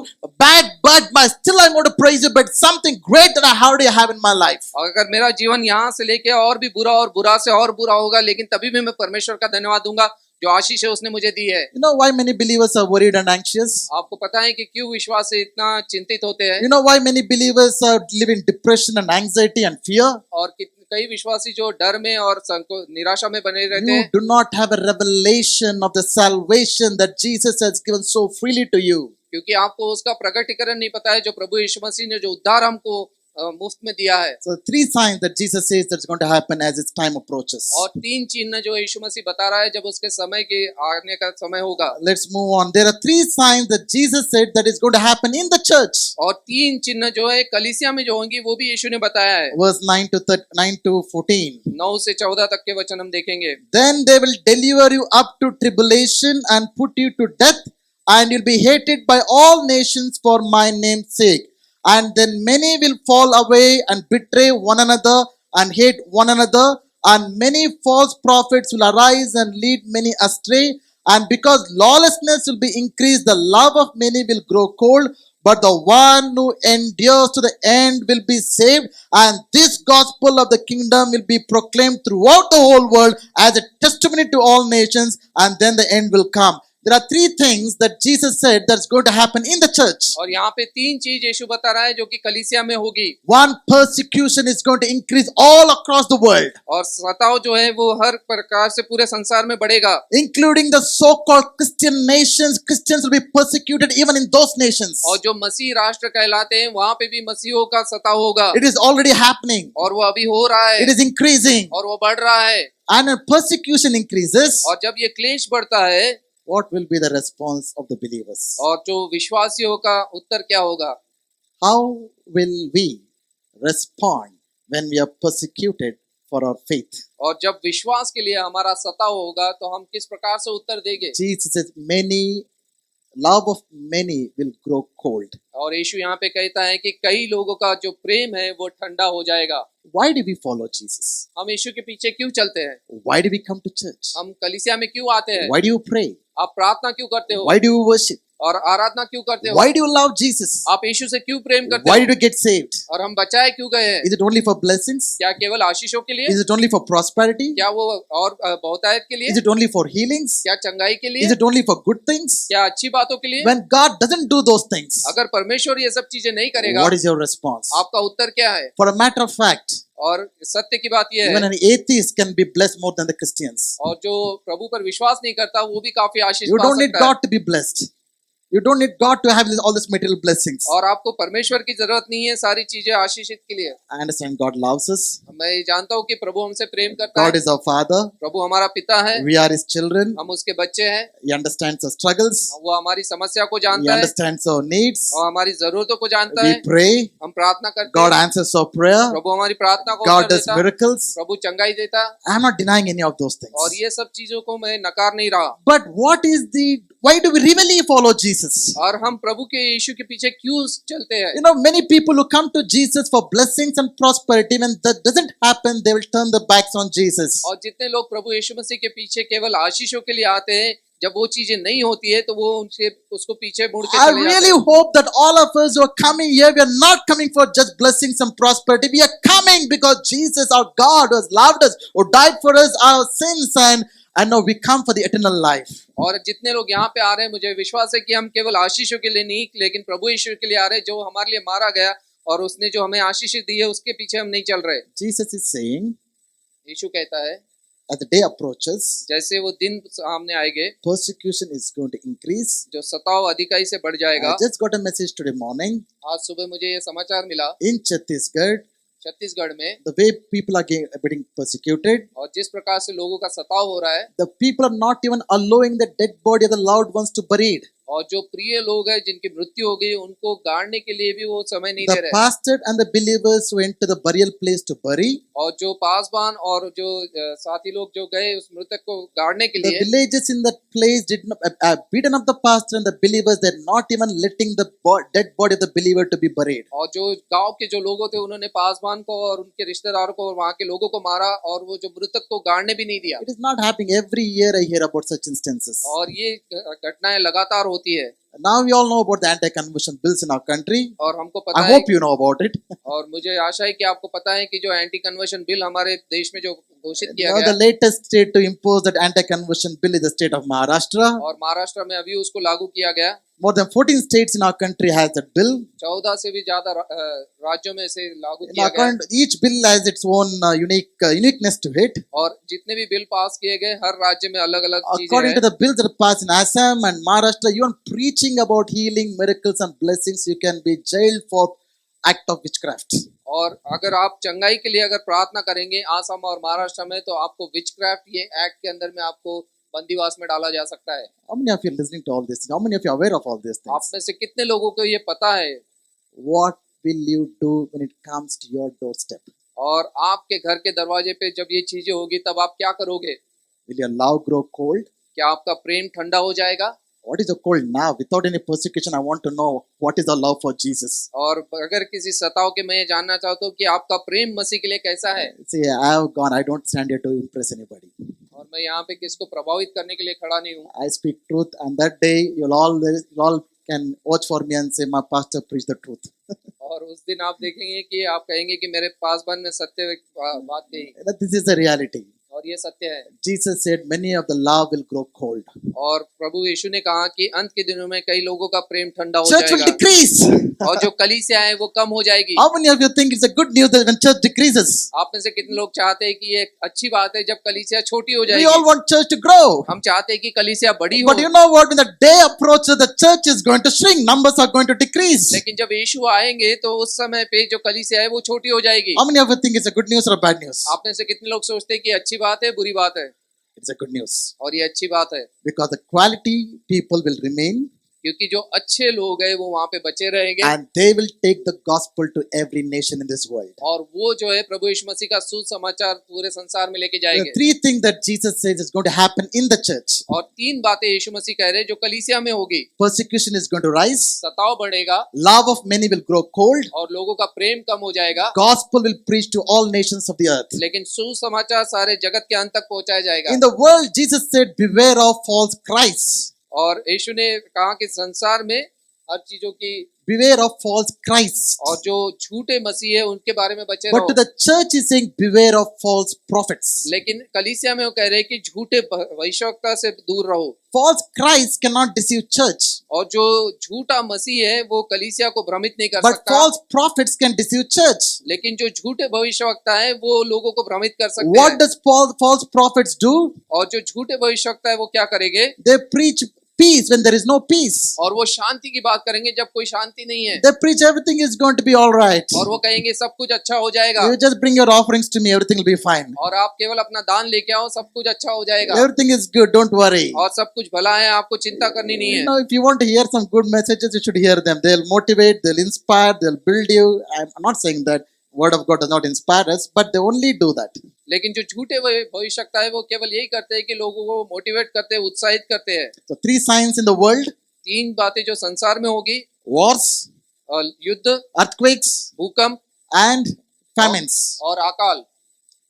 bad, but still I'm going to praise you. But something great that I already have in my life. अगर मेरा जीवन यहाँ से लेके और भी बुरा और बुरा से और बुरा होगा, लेकिन तभी भी मैं परमेश्वर का धन्यवाद दूंगा जो आशीष है उसने मुझे दी है। You know why many believers are worried and anxious? आपको पता है कि क्यों विश्वास से इतना चिंतित होते हैं? You know why many believers live in depression and anxiety and fear? और कई विश्वासी जो डर में और निराशा में बने रहते You हैं, do not have a revelation of the salvation that Jesus has given so freely to you. क्योंकि आपको उसका प्रकटीकरण नहीं पता है जो प्रभु यीशु मसीह ने जो उद्धार हमको मुफ्त में दिया है। So 3 signs that Jesus says that's going to happen as its time approaches. और 3 चिन्ह जो यीशु मसीह बता रहा है जब उसके समय के आने का समय होगा। Let's move on. There are 3 signs that Jesus said that is going to happen in the church. और 3 चिन्ह जो है कलीसिया में जो होंगी वो भी यीशु ने बताया है। Verse 9 to 14. 9 से 14 तक के वचन हम देखेंगे। Then they will deliver you up to tribulation and put you to death, and you'll be hated by all nations for my name's sake. And then many will fall away and betray one another and hate one another, and many false prophets will arise and lead many astray. And because lawlessness will be increased, the love of many will grow cold, but the one who endures to the end will be saved. And this gospel of the kingdom will be proclaimed throughout the whole world as a testimony to all nations, and then the end will come. There are 3 things that Jesus said that's going to happen in the church. और यहाँ पे 3 चीज यीशु बता रहा है जो कि कलीसिया में होगी। One, persecution is going to increase all across the world, और सताव जो है वो हर प्रकार से पूरे संसार में बढ़ेगा, including the so-called Christian nations. Christians will be persecuted even in those nations. और जो मसीह राष्ट्र कहलाते हैं वहाँ पे भी मसीहों का सताव होगा। It is already happening. और वो अभी हो रहा है It is increasing. और वो बढ़ रहा है। And when persecution increases, और जब ये क्लेश बढ़ता है, what will be the response of the believers? और जो विश्वासियों का उत्तर क्या होगा? How will we respond when we are persecuted for our faith? और जब विश्वास के लिए हमारा सताव होगा तो हम किस प्रकार से उत्तर देंगे? Jesus says, love of many will grow cold. और यीशु यहाँ पे कहता है कि कई लोगों का जो प्रेम है वो ठंडा हो जाएगा। Why do we follow Jesus? हम यीशु के पीछे क्यों चलते हैं? Why do we come to church? हम कलीसिया में क्यों आते हैं? Why do you pray? आप प्रार्थना क्यों करते हो? Why do you worship? और आराधना क्यों करते हो? Why do you love Jesus? आप यीशु से क्यों प्रेम करते Why हो? did you get saved? और हम बचाए क्यों गए हैं? Is it only for blessings? क्या केवल आशीषों के लिए? Is it only for prosperity? क्या वो और बहुतायत के लिए? Is it only for healings? क्या चंगाई के लिए? Is it only for good things? क्या अच्छी बातों के लिए? When God doesn't do those things, अगर परमेश्वर ये सब चीजें नहीं करेगा, what is your response? आपका उत्तर क्या है? For a matter of fact, और सत्य की बात यह even है, an atheist can be blessed more than the Christians. और जो प्रभु पर विश्वास नहीं करता वो भी काफी आशीष You पा don't need सकता है। God to be blessed. You don't need God to have all these material blessings. और आपको परमेश्वर की जरूरत नहीं है सारी चीजें आशीषित के लिए। I understand God loves us. मैं जानता हूँ कि प्रभु हमसे प्रेम करता God है। is our Father. प्रभु हमारा पिता है, We are His children. हम उसके बच्चे हैं। He understands our struggles. वो हमारी समस्या को He जानता है understands our needs. और हमारी जरूरतों को जानता We है। pray. हम प्रार्थना करते God हैं, answers our prayer. प्रभु हमारी प्रार्थना को God उत्तर does देता, miracles. प्रभु चंगाई देता। I am not denying any of those things. और ये सब चीजों को मैं नकार नहीं रहा। But what is the why do we really follow Jesus? और हम प्रभु के यीशु के पीछे क्यों चलते हैं? You know, many people who come to Jesus for blessings and prosperity, when that doesn't happen, they will turn their backs on Jesus. और जितने लोग प्रभु यीशु मसीह के पीछे केवल आशीषों के लिए आते हैं, जब वो चीजें नहीं होती है तो वो उनसे उसको पीछे मुड़ के I चले जाते really हैं। hope that all of us who are coming here, we are not coming for just blessings and prosperity. We are coming because Jesus, our God, who has loved us, who died for us, our sins, and now we come for the eternal life. और जितने लोग यहाँ पे आ रहे हैं, मुझे विश्वास है कि हम केवल आशीषों के लिए नहीं, लेकिन प्रभु यीशु के लिए आ रहे हैं, जो हमारे लिए मारा गया और उसने जो हमें आशीष दी है, उसके पीछे हम नहीं चल रहे। Jesus is saying, यीशु कहता है, as the day approaches, जैसे वो दिन सामने आएंगे, persecution is going to increase. जो सताव अधिकाई से बढ़ जाएगा। I just got a message today morning आज सुबह मुझे ये समाचार मिला, in Chhattisgarh, छत्तीसगढ़ में, the way people are getting persecuted, और जिस प्रकार से लोगों का सताव हो रहा है, the people are not even allowing the dead body of the loved ones to bury it. और जो प्रिय लोग हैं जिनकी मृत्यु हो गई, उनको गाड़ने के लिए भी वो समय नहीं दे The रहे। pastor and the believers went to the burial place to bury. और जो पासवान और जो साथी लोग जो गए उस मृतक को गाड़ने के The लिए, villagers in that place did not beaten up the pastor and the believers. They're not even letting the dead body of the believer to be buried. और जो गांव के जो लोगों थे, उन्होंने पासवान को और उनके रिश्तेदारों को और वहाँ के लोगों को मारा और वो जो मृतक को गाड़ने भी नहीं दिया। It is not happening. Every year I hear about such instances. और ये घटनाएं लगातार होती है। Now we all know about the anti-conversion bills in our country. और हमको पता I है, hope you know about it. और मुझे आशा है कि आपको पता है कि जो एंटी कन्वर्शन बिल हमारे देश में जो घोषित किया Now गया, the latest state to impose that anti-conversion bill is the state of Maharashtra. और महाराष्ट्र में अभी उसको लागू किया गया। More than 14 states in our country has that bill. 14 से भी ज्यादा राज्यों में इसे लागू In किया our गया। country, each bill has its own uniqueness to it. और जितने भी बिल पास किए गए, हर राज्य में अलग अलग चीजें According to हैं। the bills that are passed in Assam and Maharashtra, even preaching about healing, miracles and blessings, you can be jailed for act of witchcraft. और अगर आप चंगाई के लिए अगर प्रार्थना करेंगे आसाम और महाराष्ट्र में, तो आपको विचक्राफ्ट ये एक्ट के अंदर में आपको बंदीवास में डाला जा सकता है। How many of you are listening to all this? How many of you are aware of all these आप things? में से कितने लोगों को ये पता है? What will you do when it comes to your doorstep? और आपके घर के दरवाजे पे जब ये चीजें होगी, तब आप क्या करोगे? Will your love grow cold? क्या आपका प्रेम ठंडा हो जाएगा? What is your cold now? Without any persecution, I want to know what is the love for Jesus. और अगर किसी सताव के मैं ये जानना चाहता हूँ कि आपका प्रेम मसीह के लिए कैसा है। See, I have gone. I don't stand here to impress anybody. और मैं यहाँ पे किसको प्रभावित करने के लिए खड़ा नहीं हूँ। I speak truth, and that day you'll all can watch for me and say, "My pastor preached the truth." और उस दिन आप देखेंगे कि आप कहेंगे कि मेरे पासवान ने सत्य बात कही, This is the reality. और ये सत्य है। Jesus said, "Many of the love will grow cold." और प्रभु यीशु ने कहा कि अंत के दिनों में कई लोगों का प्रेम ठंडा हो Church will जाएगा, decrease. और जो कलीसिया है वो कम हो जाएगी। How many of you think it's a good news that when church decreases? आप में से कितने लोग चाहते हैं कि ये अच्छी बात है जब कलीसिया छोटी हो We जाएगी? all want church to grow. हम चाहते हैं कि कलीसिया बड़ी हो। But you know what? When the day approaches, the church is going to shrink. Numbers are going to decrease. लेकिन जब यीशु आएंगे तो उस समय पे जो कलीसिया है वो छोटी हो जाएगी। How many of you think it's a good news or a bad news? आप में से कितने लोग सोचते हैं कि अच्छी बात है, बुरी बात है? It's a good news. और ये अच्छी बात है, Because the quality people will remain क्योंकि जो अच्छे लोग हैं वो वहाँ पे बचे रहेंगे, and they will take the gospel to every nation in this world. और वो जो है प्रभु यीशु मसीह का सुसमाचार पूरे संसार में लेके There are जाएंगे। three things that Jesus says is going to happen in the church. और 3 बातें यीशु मसीह कह रहे हैं जो कलीसिया में होगी। Persecution is going to rise. सताव बढ़ेगा, Love of many will grow cold. और लोगों का प्रेम कम हो जाएगा, Gospel will preach to all nations of the earth. लेकिन सुसमाचार सारे जगत के अंत तक पहुंचाया जाएगा। In the world, Jesus said, "Beware of false Christs." और यीशु ने कहा कि संसार में हर चीजों की, Beware of false Christs. और जो झूठे मसीह है उनके बारे में बचे But to रहो। the church is saying, "Beware of false prophets." लेकिन कलीसिया में वो कह रहे हैं कि झूठे भविष्यवक्ता से दूर रहो। False Christ cannot deceive church, और जो झूठा मसीह है वो कलीसिया को भ्रमित नहीं कर but सकता, false prophets can deceive church. लेकिन जो झूठे भविष्यवक्ता है वो लोगों को भ्रमित कर सकते What हैं। does false prophets do? और जो झूठे भविष्यवक्ता है वो क्या करेंगे? They preach peace when there is no peace. और वो शांति की बात करेंगे जब कोई शांति नहीं है, They preach everything is going to be all right. और वो कहेंगे सब कुछ अच्छा हो जाएगा, You just bring your offerings to me, everything will be fine. और आप केवल अपना दान लेके आओ, सब कुछ अच्छा हो जाएगा, Everything is good, don't worry. और सब कुछ भला है, आपको चिंता करनी नहीं You है। know, if you want to hear some good messages, you should hear them. They'll motivate, they'll inspire, they'll build you. I'm not saying that. Word of God does not inspire us, but they only do that. लेकिन जो झूठे भविष्यवक्ता है वो केवल यही करते हैं कि लोगों को मोटिवेट करते हैं, उत्साहित करते हैं। So 3 signs in the world: 3 बातें जो संसार में होगी, wars, और युद्ध, earthquakes, भूकंप and famines. और अकाल।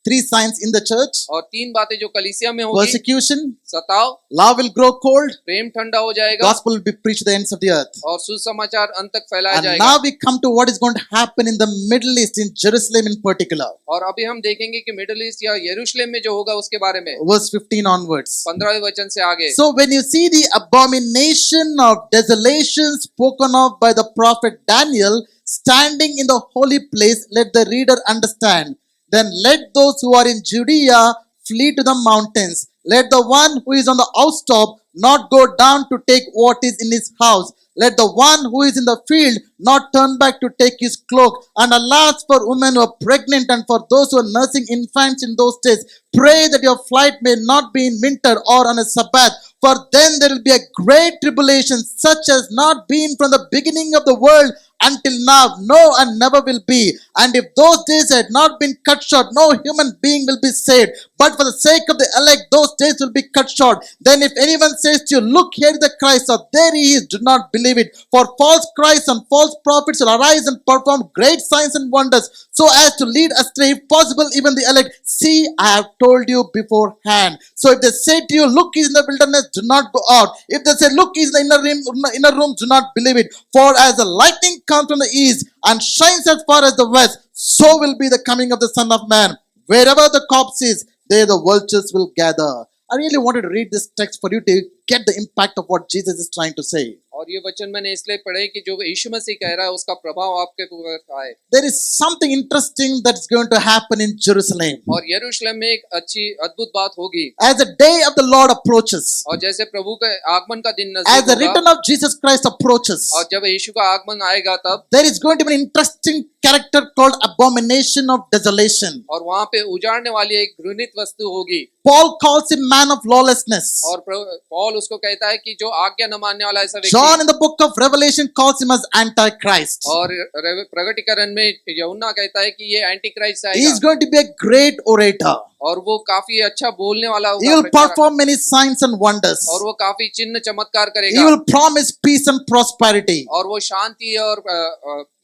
3 signs in the church: और 3 बातें जो कलीसिया में होगी, persecution, सताव, love will grow cold, प्रेम ठंडा हो जाएगा, gospel will be preached to the ends of the earth. और सुसमाचार अंत तक फैलाया And जाएगा। now we come to what is going to happen in the Middle East, in Jerusalem in particular. और अभी हम देखेंगे कि मिडिल ईस्ट या यरूशलेम में जो होगा उसके बारे में, Verse 15 onwards. 15वें वचन से आगे। So when you see the abomination of desolation spoken of by the prophet Daniel standing in the holy place, let the reader understand. Then let those who are in Judea flee to the mountains. Let the one who is on the housetop not go down to take what is in his house. Let the one who is in the field not turn back to take his cloak. And alas for women who are pregnant and for those who are nursing infants in those days. Pray that your flight may not be in winter or on a Sabbath. For then there will be a great tribulation such as not been from the beginning of the world until now, no, and never will be. And if those days had not been cut short, no human being will be saved. But for the sake of the elect, those days will be cut short. Then if anyone says to you, look, here is the Christ, or there he is, do not believe it. For false Christs and false prophets will arise and perform great signs and wonders, so as to lead astray, if possible, even the elect. See, I have told you beforehand. So if they say to you, look, he is in the wilderness, do not go out. If they say, look, he is in the inner room, do not believe it. For as the lightning comes from the east and shines as far as the west, so will be the coming of the Son of Man. Wherever the corpse is, there the vultures will gather. I really wanted to read this text for you to get the impact of what Jesus is trying to say. और ये वचन मैंने इसलिए पढ़े कि जो यीशु मसीह कह रहा है उसका प्रभाव आपके ऊपर आए। There is something interesting that's going to happen in Jerusalem. और यरूशलेम में एक अच्छी अद्भुत बात होगी। As the day of the Lord approaches, और जैसे प्रभु के आगमन का दिन as नजदीक the होगा, return of Jesus Christ approaches, और जब यीशु का आगमन आएगा तब, there is going to be an interesting character called abomination of desolation. और वहाँ पे उजाड़ने वाली एक घृणित वस्तु होगी। Paul calls him man of lawlessness. और पौल उसको कहता है कि जो आज्ञा न मानने वाला ऐसा व्यक्ति। John in the book of Revelation calls him as Antichrist. और प्रकटीकरण में यूहन्ना कहता है कि ये एंटी क्राइस्ट He is आएगा, going to be a great orator. और वो काफी अच्छा बोलने वाला He होगा, will perform many signs and wonders. और वो काफी चिन्ह चमत्कार He करेगा, will promise peace and prosperity. और वो शांति और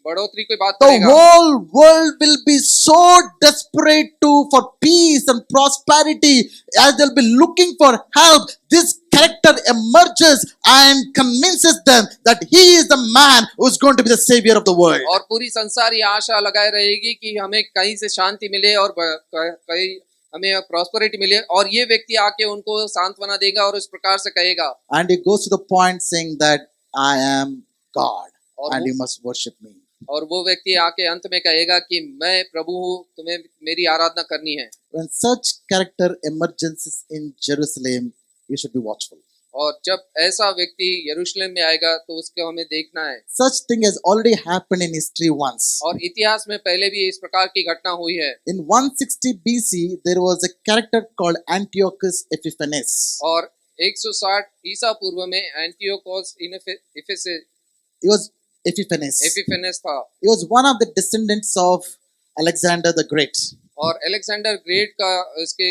बढ़ोतरी की बात The करेगा। whole world will be so desperate for peace and prosperity as they'll be looking for help. This character emerges and convinces them that he is the man who is going to be the savior of the world. और पूरी संसार ये आशा लगाए रहेगी कि हमें कहीं से शांति मिले और कहीं हमें प्रॉस्पेरिटी मिले, और ये व्यक्ति आके उनको सांत्वना देगा और इस प्रकार से कहेगा। And he goes to the point saying that I am God and you must worship me. और वो व्यक्ति आके अंत में कहेगा कि मैं प्रभु हूँ, तुम्हें मेरी आराधना करनी है। When such character emerges in Jerusalem, you should be watchful. और जब ऐसा व्यक्ति यरूशलेम में आएगा तो उसको हमें देखना है। Such thing has already happened in history once. और इतिहास में पहले भी इस प्रकार की घटना हुई है। In 160 BC, there was a character called Antiochus Epiphanes. और 160 ईसा पूर्व में Antiochus Ephesus He was Epiphanes. Epiphanes था, He was one of the descendants of Alexander the Great. और अलेक्जेंडर ग्रेट का इसके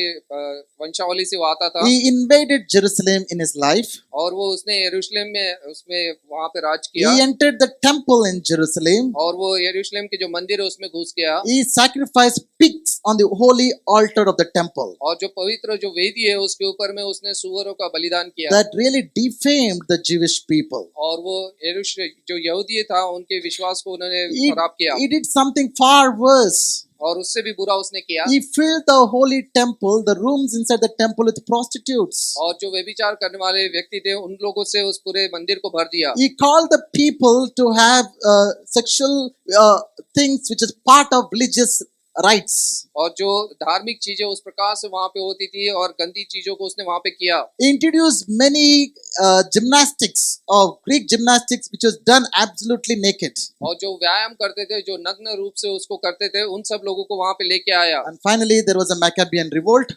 वंशावली से वो आता था। He invaded Jerusalem in his life. और वो उसने यरूशलेम में उसमें वहाँ पे राज किया। He entered the temple in Jerusalem. और वो यरूशलेम के जो मंदिर है उसमें घुस गया। He sacrificed pigs on the holy altar of the temple. और जो पवित्र जो वेदी है उसके ऊपर में उसने सुअरों का बलिदान किया। That really defamed the Jewish people. और वो जो यहूदी था उनके विश्वास को उन्होंने खराब किया। He did something far worse. और उससे भी बुरा उसने किया। He filled the holy temple, the rooms inside the temple, with prostitutes. और जो व्यभिचार करने वाले व्यक्ति थे उन लोगों से उस पूरे मंदिर को भर दिया। He called the people to have sexual things which is part of religious rites. और जो धार्मिक चीजें उस प्रकार से वहाँ पे होती थी और गंदी चीजों को उसने वहाँ पे किया। He introduced many gymnastics of Greek gymnastics which was done absolutely naked. और जो व्यायाम करते थे, जो नग्न रूप से उसको करते थे, उन सब लोगों को वहाँ पे लेके आया। And finally there was a Maccabean revolt.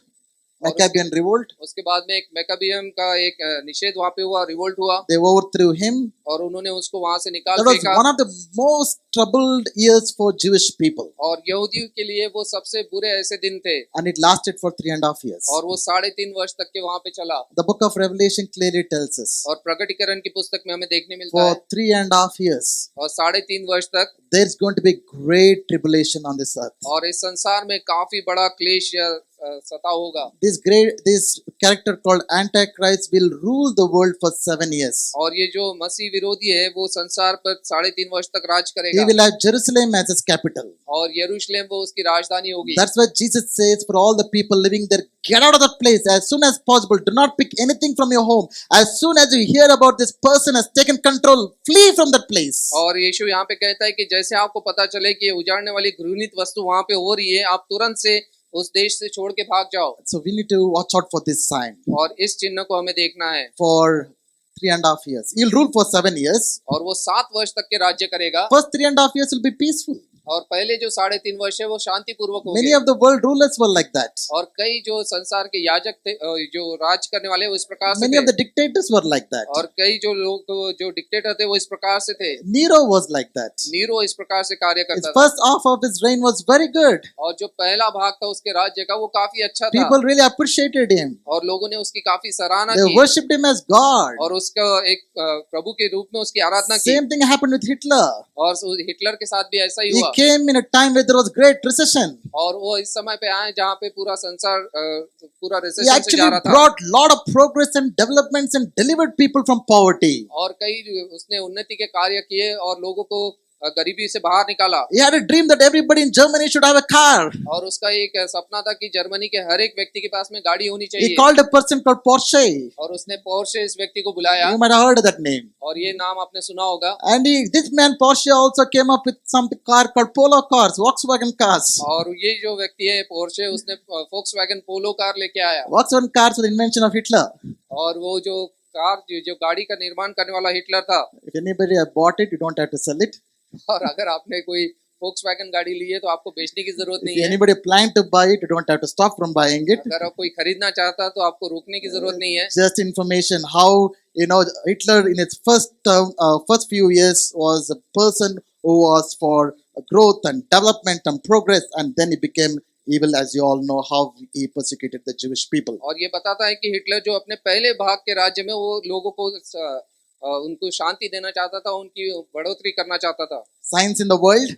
Maccabean revolt. उसके बाद में एक मैकाबियम का एक निषेध वहां पे हुआ, रिवोल्ट हुआ, They overthrew him. और उन्होंने उसको वहां से निकाल That was फेंका। one of the most troubled years for Jewish people. और यहूदियों के लिए वो सबसे बुरे ऐसे दिन थे, And it lasted for 3.5 years. और वो 3.5 वर्ष तक के वहां पे चला। The book of Revelation clearly tells us और प्रकटीकरण की पुस्तक में हमें देखने मिलता for है, 3.5 years और 3.5 वर्ष तक there's going to be great tribulation on this earth. और इस संसार में काफी बड़ा क्लेश या सता होगा। This character called Antichrist will rule the world for 7 years. और ये जो मसीह विरोधी है वो संसार पर 3.5 वर्ष तक राज He करेगा, will have Jerusalem as his capital. और यरूशलेम वो उसकी राजधानी होगी। That's why Jesus says for all the people living there, get out of that place as soon as possible. Do not pick anything from your home. As soon as you hear about this person has taken control, flee from that place. और यीशु यहाँ पे कहता है कि जैसे आपको पता चले कि ये उजाड़ने वाली घृणित वस्तु वहां पे हो रही है, आप तुरंत से उस देश से छोड़ के भाग जाओ। So we need to watch out for this sign. और इस चिन्ह को हमें देखना है। For 3.5 years. He'll rule for 7 years. और वो 7 वर्ष तक के राज्य करेगा, First 3.5 years will be peaceful. और पहले जो 3.5 वर्ष है वो शांति पूर्वक Many होंगे। of the world rulers were like that. और कई जो संसार के याजक थे, जो राज करने वाले वो इस प्रकार से Many of थे, the dictators were like that. और कई जो लोग जो डिक्टेटर थे वो इस प्रकार से थे। Nero was like that. Nero इस प्रकार से कार्य His करता था, first half of his reign was very good. और जो पहला भाग था उसके राज्य का वो काफी अच्छा था, People really appreciated him. और लोगों ने उसकी काफी सराहना They की, worshipped him as God. और उसका एक प्रभु के रूप में उसकी आराधना की। Same thing happened with Hitler. और हिटलर के साथ भी ऐसा ही He हुआ, came in a time where there was great recession. और वो इस समय पे आए जहाँ पे पूरा संसार पूरा He रिसेशन से actually जा रहा था, brought lot of progress and developments and delivered people from poverty. और कई उसने उन्नति के कार्य किए और लोगों को गरीबी से बाहर निकाला। He had a dream that everybody in Germany should have a car. और उसका एक सपना था कि जर्मनी के हर एक व्यक्ति के पास में गाड़ी होनी He चाहिए, called a person called Porsche. और उसने पोर्शे इस व्यक्ति को बुलाया, You might have heard of that name. और ये नाम आपने सुना होगा। And this man Porsche also came up with some car called Polo cars, Volkswagen cars. और ये जो व्यक्ति है पोर्शे, उसने फोक्सवैगन पोलो कार लेके आया, Volkswagen cars were the invention of Hitler. और वो जो कार जो गाड़ी का निर्माण करने वाला हिटलर था। If anybody have bought it, you don't have to sell it. और अगर आपने कोई फोक्सवैगन गाड़ी ली है तो आपको बेचने की जरूरत If नहीं है। anybody planned to buy it, you don't have to stop from buying it. अगर आप कोई खरीदना चाहता है तो आपको रोकने की जरूरत नहीं है। Just information how Hitler in its first term, first few years was a person who was for growth and development and progress, and then he became evil, as you all know how he persecuted the Jewish people. और ये बताता है कि Hitler जो अपने पहले भाग के राज्य में वो लोगों को उनको शांति देना चाहता था, उनकी बढ़ोतरी करना चाहता था। Signs in the world,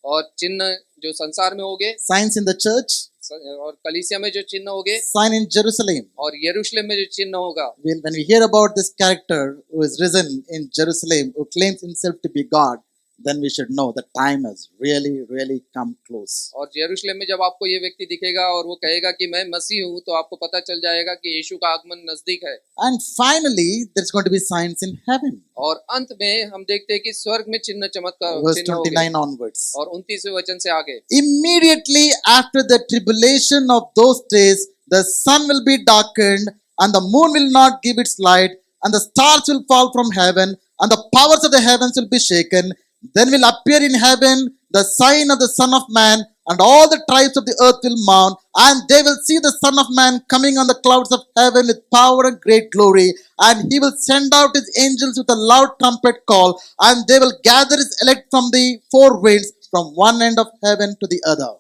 और चिन्ह जो संसार में होंगे, signs in the church, और कलीसिया में जो चिन्ह होंगे, sign in Jerusalem. और यरूशलेम में जो चिन्ह होगा। When we hear about this character who is risen in Jerusalem, who claims himself to be God, then we should know the time has really come close. और यरूशलेम में जब आपको ये व्यक्ति दिखेगा और वो कहेगा कि मैं मसीह हूँ, तो आपको पता चल जाएगा कि यीशु का आगमन नजदीक है। And finally, there's going to be signs in heaven. और अंत में हम देखते हैं कि स्वर्ग में चिन्ह चमत्कार Verse चिन्ह होंगे। 29 onwards. और 29वें वचन से आगे, Immediately after the tribulation of those days, the sun will be darkened, and the moon will not give its light, and the stars will fall from heaven, and the powers of the heavens will be shaken. Then will appear in heaven the sign of the Son of Man, and all the tribes of the earth will mourn, and they will see the Son of Man coming on the clouds of heaven with power and great glory. And he will send out his angels with a loud trumpet call, and they will gather his elect from the four winds, from one end of heaven to the other.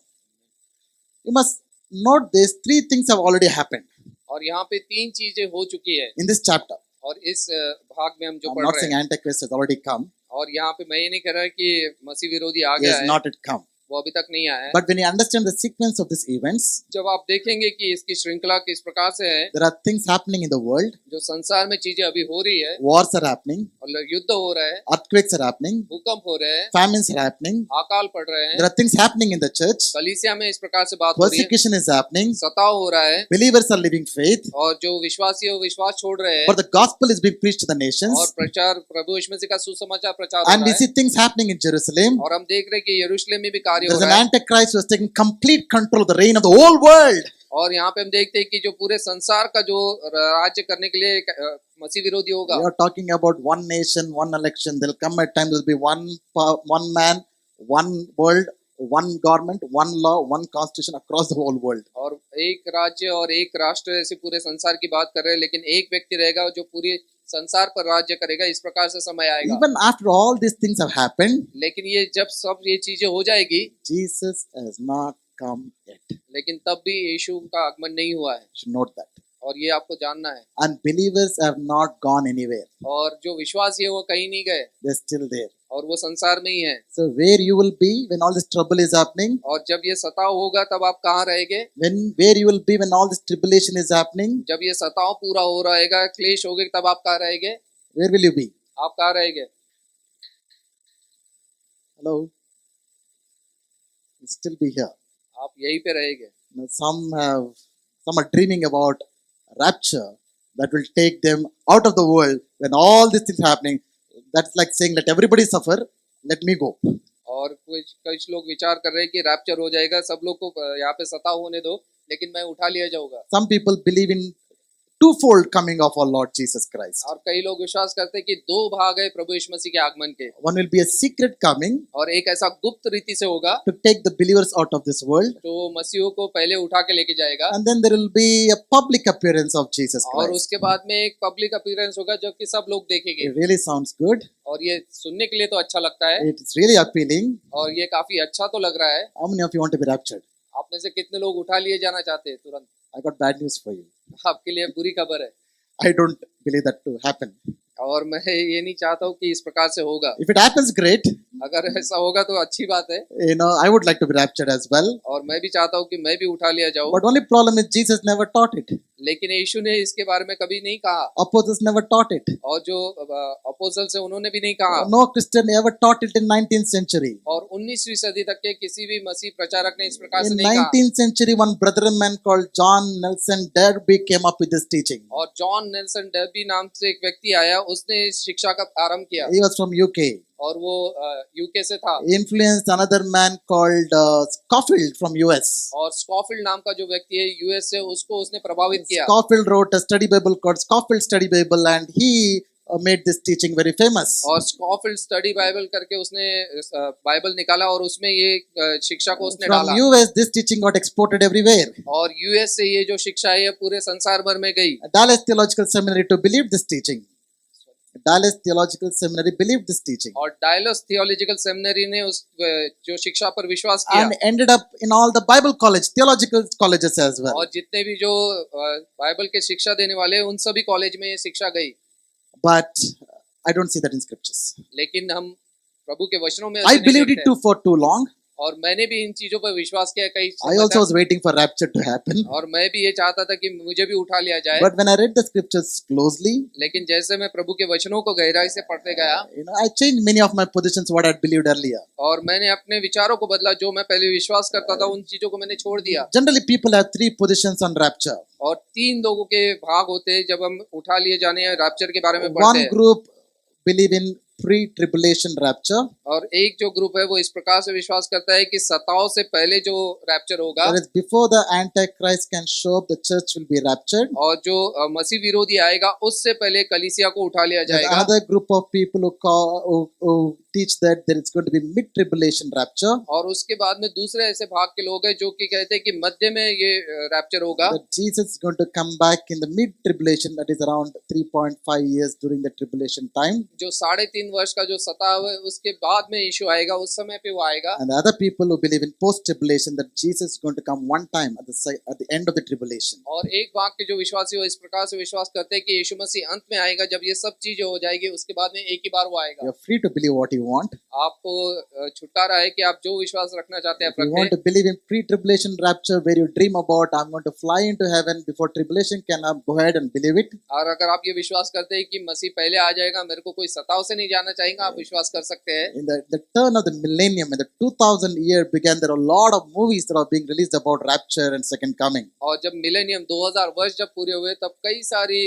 You must note this, three things have already happened और यहाँ पे 3 चीजें हो चुकी है। in this chapter. और इस भाग में हम जो I'm पढ़ not रहे saying हैं, Antichrist has already come. और यहाँ पे मैं ये नहीं कह रहा कि मसीह विरोधी आ He गया has है, not yet come. वो अभी तक नहीं आया है। But when you understand the sequence of these events, जब आप देखेंगे कि इसकी श्रृंखला किस प्रकार से है, there are things happening in the world. जो संसार में चीजें अभी हो रही है, Wars are happening, और युद्ध हो रहा है, earthquakes are happening, भूकंप हो रहे हैं, famines are happening. अकाल पड़ रहे There हैं, are things happening in the church. कलीसिया में इस प्रकार से बात हो रही है, Persecution is happening. सताव हो रहा है, Believers are living faith. और जो विश्वासी है वो विश्वास छोड़ रहे हैं, But the gospel is being preached to the और nations. प्रचार प्रभु यीशु मसीह का सुसमाचार प्रचार हो And we रहा see things happening in Jerusalem. है, और हम देख रहे हैं कि यरूशलेम में भी कार्य हो There's an रहा है। Antichrist who has taken complete control of the reign of the whole world. और यहाँ पे हम देखते हैं कि जो पूरे संसार का जो राज्य करने के लिए एक, मसीह विरोधी होगा। We are talking about one nation, one election. There'll come a time there'll be one man, one world, one government, one law, one constitution across the whole world. और एक राज्य और एक राष्ट्र ऐसे पूरे संसार की बात कर रहे हैं, लेकिन एक व्यक्ति रहेगा जो पूरे संसार पर राज्य करेगा। इस प्रकार से समय आएगा। Even after all these things have happened, लेकिन ये जब सब ये चीजें हो जाएगी, Jesus has not come yet. लेकिन तब भी यीशु का आगमन नहीं हुआ है। You should note that. और ये आपको जानना है। And believers have not gone anywhere. और जो विश्वासी है वो कहीं नहीं गए, They're still there. और वो संसार में ही है। So where you will be when all this trouble is happening? और जब ये सताव होगा तब आप कहाँ रहेंगे? Where you will be when all this tribulation is happening? जब ये सताव पूरा हो रहेगा, क्लेश होगे, तब आप कहाँ रहेंगे? Where will you be? आप कहाँ रहेंगे? Hello? You'll still be here. आप यहीं पे रहेंगे। Now, some are dreaming about rapture that will take them out of the world when all these things happening. That's like saying, let everybody suffer, let me go. और कुछ लोग विचार कर रहे हैं कि रैप्चर हो जाएगा, सब लोग को यहाँ पे सताव होने दो, लेकिन मैं उठा लिया जाऊंगा। Some people believe in twofold coming of our Lord Jesus Christ. और कई लोग विश्वास करते हैं कि दो भाग है प्रभु यीशु मसीह के आगमन के, One will be a secret coming और एक ऐसा गुप्त रीति से होगा to take the believers out of this world, जो मसीहों को पहले उठा के लेके जाएगा, and then there will be a public appearance of Jesus और Christ. उसके बाद में एक पब्लिक अपीयरेंस होगा जो कि सब लोग देखेंगे। It really sounds good. और ये सुनने के लिए तो अच्छा लगता है, It's really appealing. और ये काफी अच्छा तो लग रहा है। How many of you want to be raptured? आप में से कितने लोग उठा लिए जाना चाहते हैं तुरंत? I got bad news for you. आपके लिए बुरी खबर है, I don't believe that to happen. और मैं ये नहीं चाहता हूँ कि इस प्रकार से होगा। If it happens, great. अगर ऐसा होगा तो अच्छी बात है, I would like to be raptured as well. और मैं भी चाहता हूँ कि मैं भी उठा लिया जाऊँ। But only problem is Jesus never taught it. लेकिन यीशु ने इसके बारे में कभी नहीं कहा, Apostles never taught it. और जो अपोस्टल्स है उन्होंने भी नहीं कहा, No Christian ever taught it in 19th century. और 19वीं सदी तक के किसी भी मसीह प्रचारक ने इस प्रकार से In नहीं कहा। 19th century, one brethren man called John Nelson Darby came up with this teaching. और जॉन नेल्सन डर्बी नाम से एक व्यक्ति आया, उसने इस शिक्षा का आरंभ किया, He was from UK. और वो यूके से था। He influenced another man called Scofield from US. और स्कॉफिल्ड नाम का जो व्यक्ति है यूएस से, उसको उसने प्रभावित किया। Scofield wrote a study Bible called Scofield Study Bible, and he made this teaching very famous. और स्कॉफिल्ड स्टडी बाइबल करके उसने बाइबल निकाला, और उसमें ये शिक्षा को उसने From डाला, US, this teaching got exported everywhere. और यूएस से ये जो शिक्षा है ये पूरे संसार भर में गई। Dallas Theological Seminary to believe this teaching. Dallas Theological Seminary believed this teaching और डायलस थियोलॉजिकल सेमिनरी ने उस जो शिक्षा पर विश्वास किया, and ended up in all the Bible college, theological colleges as well. और जितने भी जो बाइबल के शिक्षा देने वाले हैं, उन सभी कॉलेज में ये शिक्षा गई। But I don't see that in scriptures. लेकिन हम प्रभु के वचनों में I ऐसे नहीं believed it देखते। too for too long. और मैंने भी इन चीजों पर विश्वास किया कई I समय also तक, was waiting for rapture to happen. और मैं भी ये चाहता था कि मुझे भी उठा लिया जाए। But when I read the scriptures closely, लेकिन जैसे मैं प्रभु के वचनों को गहराई से पढ़ते गया, I changed many of my positions what I had believed earlier. और मैंने अपने विचारों को बदला, जो मैं पहले विश्वास करता था उन चीजों को मैंने छोड़ दिया। Generally, people have three positions on rapture. और 3 लोगों के भाग होते हैं जब हम उठा लिए जाने या रैप्चर के बारे में पढ़ते One हैं। group believe in pre-tribulation rapture. और एक जो ग्रुप है वो इस प्रकार से विश्वास करता है कि सताव से पहले जो रैप्चर होगा, Whereas before the Antichrist can show up, the church will be raptured. और जो मसीह विरोधी आएगा उससे पहले कलीसिया को उठा लिया There's जाएगा। another group of people who teach that there is going to be mid-tribulation rapture. और उसके बाद में दूसरे ऐसे भाग के लोग हैं जो कि कहते हैं कि मध्य में ये रैप्चर होगा, That Jesus is going to come back in the mid-tribulation, that is around 3.5 years during the tribulation time. जो 3.5 वर्ष का जो सताव है उसके बाद में यीशु आएगा, उस समय पे वो आएगा। And the other people who believe in post-tribulation, that Jesus is going to come one time at the end of the tribulation. और एक भाग के जो विश्वासी हो इस प्रकार से विश्वास करते हैं कि यीशु मसीह अंत में आएगा, जब ये सब चीजें हो जाएगी उसके बाद में एक ही बार वो आएगा। You're free to believe what you want. आपको छुटकारा है कि आप जो विश्वास रखना चाहते हैं आप If you want रखें। to believe in pre-tribulation rapture, where you dream about, I'm going to fly into heaven before tribulation, can go ahead and believe it. और अगर आप ये विश्वास करते हैं कि मसीह पहले आ जाएगा, मेरे को कोई सताव से नहीं जाना चाहेगा, आप विश्वास कर सकते हैं। In the turn of the millennium, in the 2000 year began, there are a lot of movies that are being released about rapture and second coming. और जब मिलेनियम 2000 वर्ष जब पूरे हुए तब कई सारी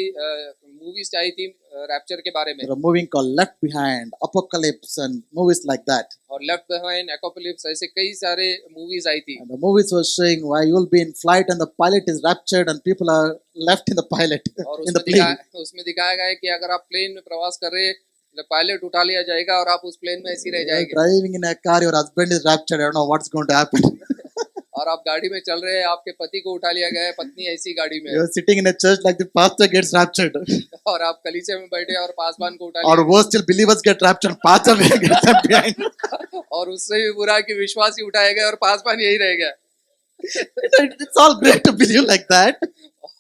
मूवीज आई थी रैप्चर के बारे में, There are a movie called Left Behind, Apocalypse, and movies like that. और लेफ्ट बिहाइंड, एपोकलिप्स, ऐसे कई सारे मूवीज आई थी। And the movies were showing why you will be in flight and the pilot is raptured and people are left in the pilot और in the plane. उसमें दिखाया गया है कि अगर आप प्लेन में प्रवास कर रहे हैं पायलट उठा लिया जाएगा और आप उस प्लेन में ऐसे ही रह You're जाएंगे। driving in a car, your husband is raptured. I don't know what's going to happen. और आप गाड़ी में चल रहे हैं, आपके पति को उठा लिया गया है, पत्नी ऐसी गाड़ी में है। You're sitting in a church like the pastor gets raptured. और आप कलीसिया में बैठे और पासवान को उठा Or लिया worse still, believers get raptured. Pastor gets left behind. और उससे भी बुरा कि विश्वासी उठाया गया और पासवान यही रह गया। It's all great to believe like that.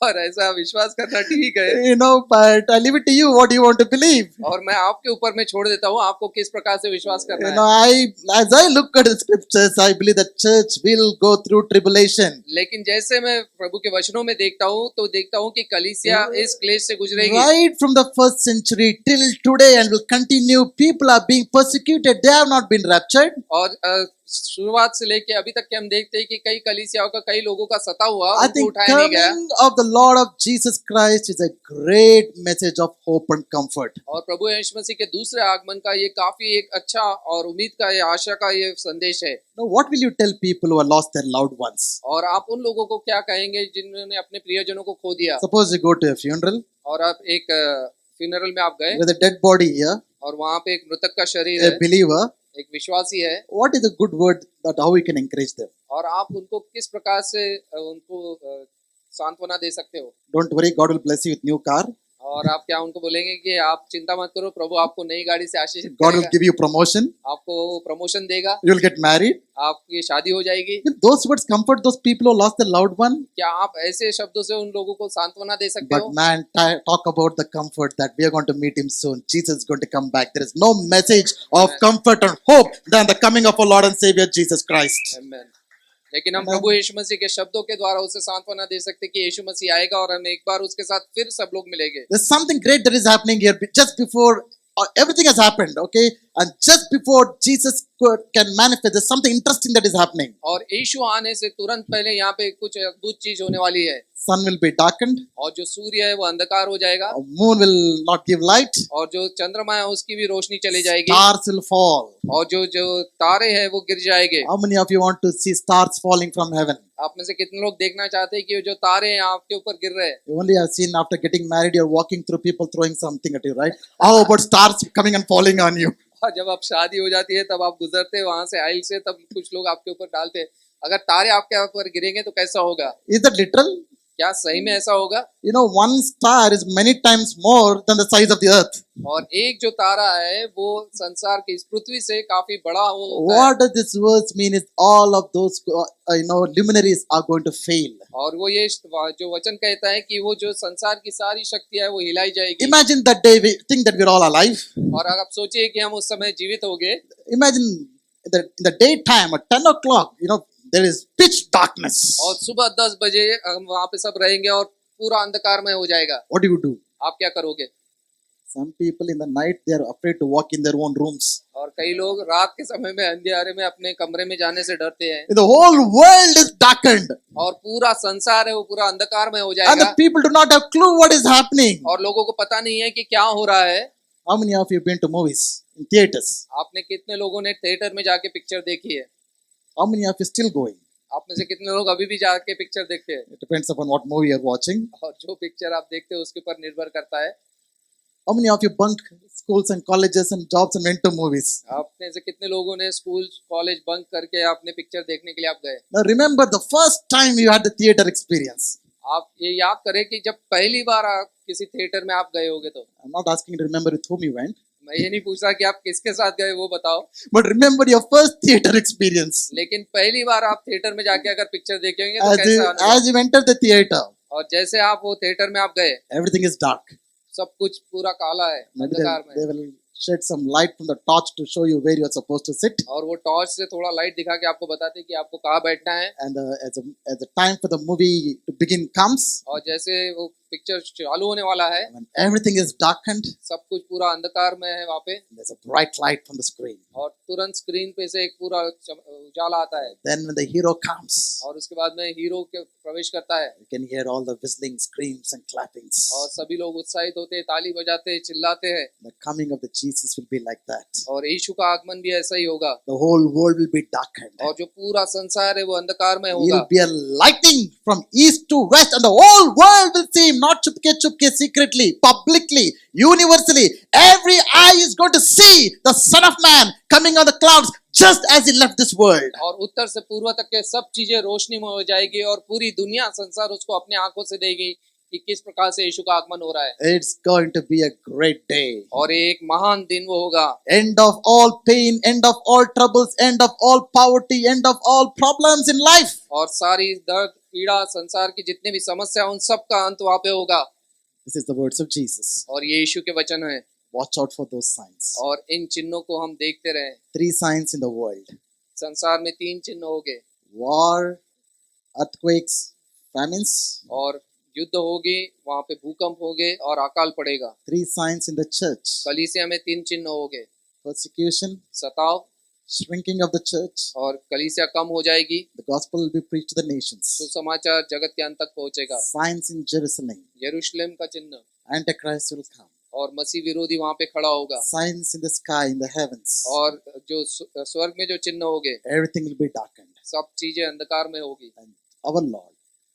और ऐसा विश्वास करना ठीक है, You know, but I leave it to you. What do you want to believe? और मैं आपके ऊपर में छोड़ देता हूँ, आपको किस प्रकार से विश्वास करना You है। know, as I look at the scriptures, I believe the church will go through tribulation. लेकिन जैसे मैं प्रभु के वचनों में देखता हूँ तो देखता हूँ कि कलीसिया इस क्लेश से गुजरेगी। Right from the first century till today and will continue, people are being persecuted. They have not been raptured. और शुरुआत से लेके अभी तक के हम देखते हैं कि कई कलीसियाओं का, कई लोगों का सता हुआ, I उनको think उठाया नहीं गया। coming of the Lord of Jesus Christ is a great message of hope and comfort. और प्रभु यीशु मसीह के दूसरे आगमन का ये काफी एक अच्छा और उम्मीद का, ये आशा का ये संदेश है। Now, what will you tell people who have lost their loved ones? और आप उन लोगों को क्या कहेंगे जिन्होंने अपने प्रियजनों को खो दिया? Suppose you go to a funeral, और आप एक फ्यूनरल में आप गए there's a dead body here, और वहां पे एक मृतक का शरीर a है, believer. एक विश्वासी है, What is a good word that how we can encourage them? और आप उनको किस प्रकार से उनको सांत्वना दे सकते हो? Don't worry, God will bless you with new car. और आप क्या उनको बोलेंगे कि आप चिंता मत करो, प्रभु आपको नई गाड़ी से आशीषित God will करेगा, give you promotion. आपको प्रमोशन देगा, You will get married. आपकी शादी हो जाएगी। Will those words comfort those people who lost their loved one? क्या आप ऐसे शब्दों से उन लोगों को सांत्वना दे सकते But हो? man, talk about the comfort that we are going to meet him soon. Jesus is going to come back. There is no message of comfort and hope than the coming of our Lord and Savior Jesus Christ. Amen. लेकिन हम प्रभु यीशु मसीह के शब्दों के द्वारा उसे सांत्वना दे सकते कि यीशु मसीह आएगा और हम एक बार उसके साथ फिर सब लोग मिलेंगे। There's something great that is happening here just before everything has happened, okay? And just before Jesus can manifest, there's something interesting that is happening. और यीशु आने से तुरंत पहले यहाँ पे कुछ अद्भुत चीज होने वाली है। Sun will be darkened, और जो सूर्य है वो अंधकार हो जाएगा, moon will not give light, और जो चंद्रमा है उसकी भी रोशनी चली जाएगी, stars will fall. और जो तारे हैं वो गिर जाएंगे। How many of you want to see stars falling from heaven? आप में से कितने लोग देखना चाहते हैं कि जो तारे हैं आपके ऊपर गिर रहे हैं? You only have seen after getting married, you're walking through people throwing something at you, right? How about stars coming and falling on you? और जब आप शादी हो जाती है तब आप गुजरते हैं वहां से आइल से, तब कुछ लोग आपके ऊपर डालते हैं। अगर तारे आपके ऊपर गिरेंगे तो कैसा होगा? Is that literal? क्या सही में ऐसा होगा? You know, one star is many times more than the size of the earth. और एक जो तारा है वो संसार की, इस पृथ्वी से काफी बड़ा वो होता है। What does this verse mean is all of those luminaries are going to fail. और वो ये जो वचन कहता है कि वो जो संसार की सारी शक्तियां है वो हिलाई जाएगी। Imagine that day we think that we're all alive. और अगर आप सोचिए कि हम उस समय जीवित हो गए, Imagine in the daytime at 10 o'clock, there is pitch darkness. और सुबह 10 बजे हम वहां पे सब रहेंगे और पूरा अंधकारमय हो जाएगा। What do you do? आप क्या करोगे? Some people in the night, they are afraid to walk in their own rooms. और कई लोग रात के समय में अंधेरे में अपने कमरे में जाने से डरते हैं। The whole world is darkened. और पूरा संसार है वो पूरा अंधकारमय हो And जाएगा। the people do not have clue what is happening. और लोगों को पता नहीं है कि क्या हो रहा है। How many of you have been to movies, in theaters? आपने कितने लोगों ने थिएटर में जाके पिक्चर देखी है? How many of you still going? आप में से कितने लोग अभी भी जाके पिक्चर देखते हैं? It depends upon what movie you're watching. और जो पिक्चर आप देखते हो उसके ऊपर निर्भर करता है। How many of you bunked schools and colleges and jobs and went to movies? आप में से कितने लोगों ने स्कूल कॉलेज बंक करके आपने पिक्चर देखने के लिए आप गए? Now remember the first time you had the theater experience. आप ये याद करें कि जब पहली बार आप किसी थिएटर में आप गए होगे तो। I'm not asking you to remember with whom you went, मैं ये नहीं पूछ रहा कि आप किसके साथ गए वो बताओ, but remember your first theater experience. लेकिन पहली बार आप थिएटर में जाके अगर पिक्चर देखे होंगे तो As you, कैसा अनुभव? as you entered the theater, और जैसे आप वो थिएटर में आप गए, everything is dark. सब कुछ पूरा काला है, Maybe अंधकार they में। will shed some light from the torch to show you where you are supposed to sit. और वो टॉर्च से थोड़ा लाइट दिखा के आपको बताते हैं कि आपको कहाँ बैठना है। And as the time for the movie to begin comes, और जैसे वो पिक्चर चालू होने वाला है, when everything is darkened, सब कुछ पूरा अंधकार में है वहाँ पे, there's a bright light from the screen. और तुरंत स्क्रीन पे से एक पूरा उजाला आता है। Then when the hero comes, और उसके बाद में हीरो के प्रवेश करता है you can hear all the whistling screams and clappings. और सभी लोग उत्साहित होते हैं, ताली बजाते हैं, चिल्लाते हैं। The coming of the Jesus will be like that. और यीशु का आगमन भी ऐसा ही होगा The whole world will be darkened. और जो पूरा संसार है वो अंधकार में It होगा will be a lightning from east to west, and the whole world will see him, not chupke secretly, publicly, universally. Every eye is going to see the Son of Man coming on the clouds just as he left this world. और उत्तर से पूर्व तक के सब चीजें रोशनी में हो जाएगी और पूरी दुनिया संसार उसको अपने आंखों से देगी कि किस प्रकार से यीशु का आगमन हो रहा है It's going to be a great day. और एक महान दिन वो होगा End of all pain, end of all troubles, end of all poverty, end of all problems in life. और सारी दर्द पीड़ा संसार की जितनी भी समस्या उन सब का अंत वहां पे होगा This is the words of Jesus. और ये यीशु के वचन है Watch out for those signs. और इन चिन्हों को हम देखते रहे 3 signs in the world: संसार में 3 चिन्ह होंगे war, earthquakes, famines. और युद्ध होगी वहां पे भूकंप होंगे और अकाल पड़ेगा 3 signs in the church: कलीसिया में 3 चिन्ह होंगे persecution, सताव shrinking of the church. और कलीसिया कम हो जाएगी The gospel will be preached to the nations. सुसमाचार जगत के अंत तक पहुंचेगा Signs in Jerusalem: यरूशलेम का चिन्ह Antichrist will come. और मसीह विरोधी वहां पे खड़ा होगा Signs in the sky, in the heavens. और जो स्वर्ग में जो चिन्ह होंगे Everything will be darkened. सब चीजें अंधकार में होगी And our Lord,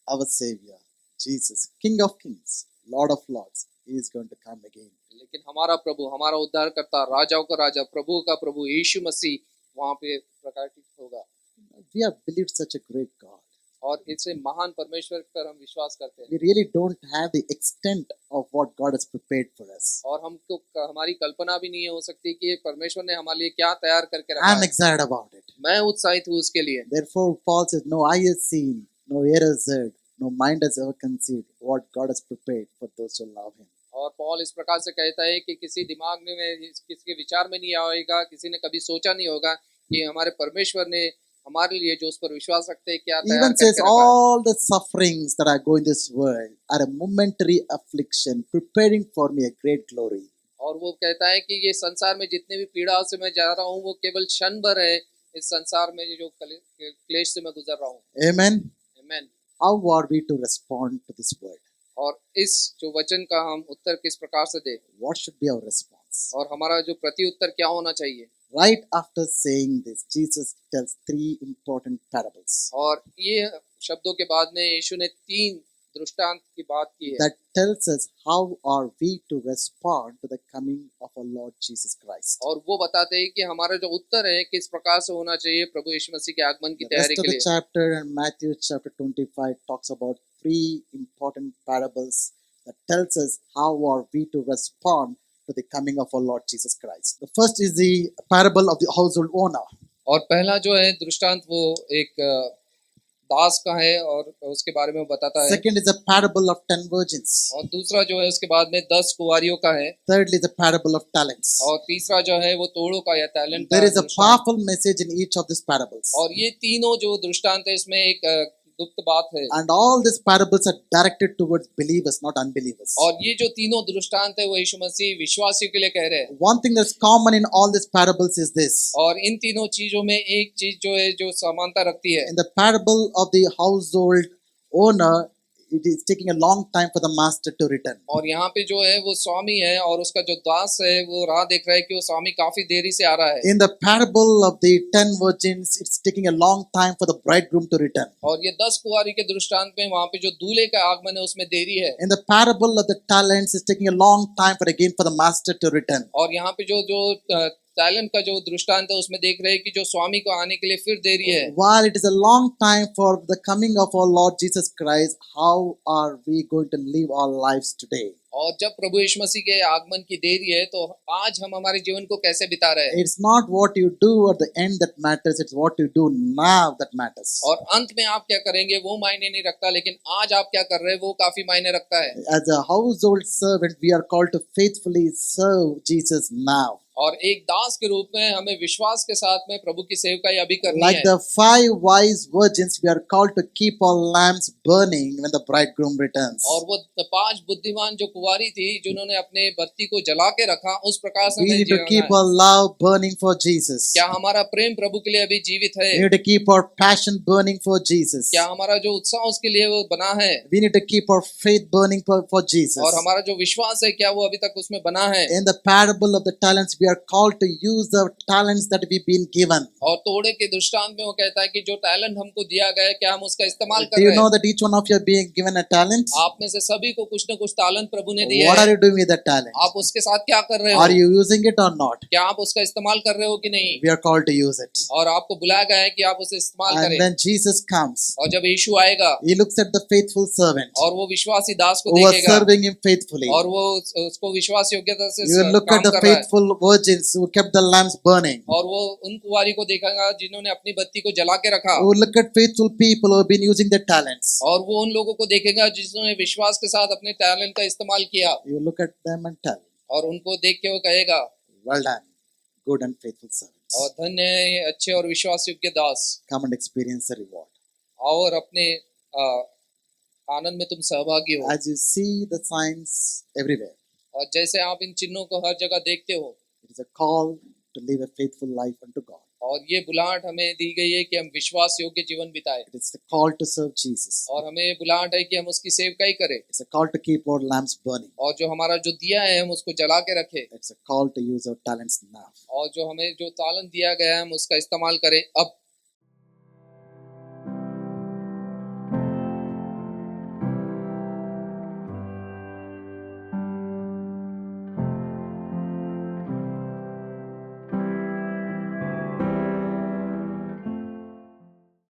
our Savior, Jesus, King of Kings, Lord of Lords, He is going to come again. लेकिन हमारा प्रभु हमारा उद्धार करता राजाओं का राजा प्रभु का प्रभु यीशु मसीह वहां पे प्रकाशित होगा We have believed such a great God. और इससे महान परमेश्वर पर हम विश्वास करते हैं We really don't have the extent of what God has prepared for us. और हमको हमारी कल्पना भी नहीं हो सकती कि परमेश्वर ने हमारे लिए क्या तैयार करके रखा I'm है excited about it. मैं उत्साहित हूँ उसके लिए Therefore, Paul says, no eye has seen, no ear has heard, no mind has ever conceived what God has prepared for those who love Him. और पॉल इस प्रकार से कहता है कि किसी दिमाग में किसी के विचार में नहीं आएगा किसी ने कभी सोचा नहीं होगा कि हमारे परमेश्वर ने हमारे लिए जो उस पर विश्वास रखते हैं क्या तैयार Even करके says रखा है all the sufferings that I go in this world are a momentary affliction, preparing for me a great glory. और वो कहता है कि ये संसार में जितने भी पीड़ाओं से मैं जा रहा हूँ वो केवल क्षण भर है इस संसार में जो क्लेश से मैं गुजर रहा हूँ Amen. आमीन How are we to respond to this word? और इस जो वचन का हम उत्तर किस प्रकार से दें What should be our response? और हमारा जो प्रति उत्तर क्या होना चाहिए Right after saying this, Jesus tells 3 important parables और ये शब्दों के बाद में यीशु ने 3 दृष्टांत की बात की है that tells us how are we to respond to the coming of our Lord Jesus Christ. और वो बताते हैं कि हमारा जो उत्तर है किस प्रकार से होना चाहिए प्रभु यीशु मसीह के आगमन की The rest तैयारी of के the लिए chapter and Matthew chapter 25 talks about 3 important parables that tells us how are we to respond to the coming of our Lord Jesus Christ. The first is the parable of the household owner. और पहला जो है दृष्टांत वो एक दास का है और उसके बारे में बताता है Second is the parable of 10 virgins. और दूसरा जो है उसके बाद में 10 कुंवारियों का है Thirdly, the parable of talents. और तीसरा जो है वो तोड़ों का या टैलेंट का There is a दृष्टांत। powerful message in each of these parables. और ये तीनों जो दृष्टांत है इसमें एक गुप्त बात है And all these parables are directed towards believers, not unbelievers. और ये जो तीनों दृष्टांत है वो यीशु मसीह विश्वासियों के लिए कह रहे हैं One thing that's common in all these parables is this. और इन तीनों चीजों में एक चीज जो है जो समानता रखती है In the parable of the household owner, it is taking a long time for the master to return. और यहाँ पे जो है वो स्वामी है और उसका जो दास है वो राह देख रहा है कि वो स्वामी काफी देरी से आ रहा है In the parable of the 10 virgins, it's taking a long time for the bridegroom to return. और ये 10 कुंवारी के दृष्टांत में वहाँ पे जो दूल्हे का आगमन है उसमें देरी है In the parable of the talents, it's taking a long time for the master to return. और यहाँ पे जो टैलेंट का जो दृष्टांत है उसमें देख रहे हैं कि जो स्वामी को आने के लिए फिर देरी है While it is a long time for the coming of our Lord Jesus Christ, how are we going to live our lives today? और जब प्रभु यीशु मसीह के आगमन की देरी है तो आज हम हमारे जीवन को कैसे बिता रहे हैं It's not what you do at the end that matters, it's what you do now that matters. और अंत में आप क्या करेंगे वो मायने नहीं रखता लेकिन आज आप क्या कर रहे हैं वो काफी मायने रखता है As a household servant, we are called to faithfully serve Jesus now. और एक दास के रूप में हमें विश्वास के साथ में प्रभु की सेवकाई अभी करनी Like है the 5 wise virgins, we are called to keep our lamps burning when the bridegroom returns. और वो 5 बुद्धिमान जो कुंवारी थी जिन्होंने अपने बत्ती को जला के रखा उस प्रकार से We हमें need to जीना keep है our love burning for Jesus. क्या हमारा प्रेम प्रभु के लिए अभी जीवित है We need to keep our passion burning for Jesus. क्या हमारा जो उत्साह उसके लिए वो बना है We need to keep our faith burning for Jesus. और हमारा जो विश्वास है क्या वो अभी तक उसमें बना है In the parable of the talents, we we are called to use the talents that we've been given. और तोड़े के दृष्टांत में वो कहता है कि जो टैलेंट हमको दिया गया है क्या हम उसका इस्तेमाल Do कर you रहे know हैं? that each one of you are being given a talent? आप में से सभी को कुछ न कुछ तालन प्रभु ने दिया What है। are you doing with that talent? आप उसके साथ क्या कर रहे Are हो? you using it or not? क्या आप उसका इस्तेमाल कर रहे हो कि नहीं? We are called to use it. और आपको बुलाया गया है कि आप उसे इस्तेमाल And करें। when Jesus comes, और जब यीशु आएगा he looks at the faithful servant और वो विश्वासी दास को who was देखेगा serving him faithfully. और वो उसको विश्वास योग्यता से You will look काम at the कर रहा है faithful virgins who kept the lamps burning. और वो उन कुंवारी को देखेगा जिन्होंने अपनी बत्ती को जला के रखा You will look at faithful people who have been using their talents. और वो उन लोगों को देखेगा जिन्होंने विश्वास के साथ अपने टैलेंट का इस्तेमाल किया You will look at them and tell, और उनको देख के वो कहेगा well done, good and faithful servants. और धन्य है ये अच्छे और विश्वास योग्य दास, Come and experience the reward. और अपने आनंद में तुम सहभागी हो। As you see the signs everywhere, और जैसे आप इन चिन्हों को हर जगह देखते हो it is a call to live a faithful life unto God. और ये बुलाहट हमें दी गई है कि हम विश्वास योग्य जीवन बिताए It is a call to serve Jesus. और हमें बुलाहट है कि हम उसकी सेवकाई करें It's a call to keep our lamps burning. और जो हमारा जो दिया है हम उसको जला के रखें It's a call to use our talents now. और जो हमें जो तालन दिया गया है हम उसका इस्तेमाल करें अब।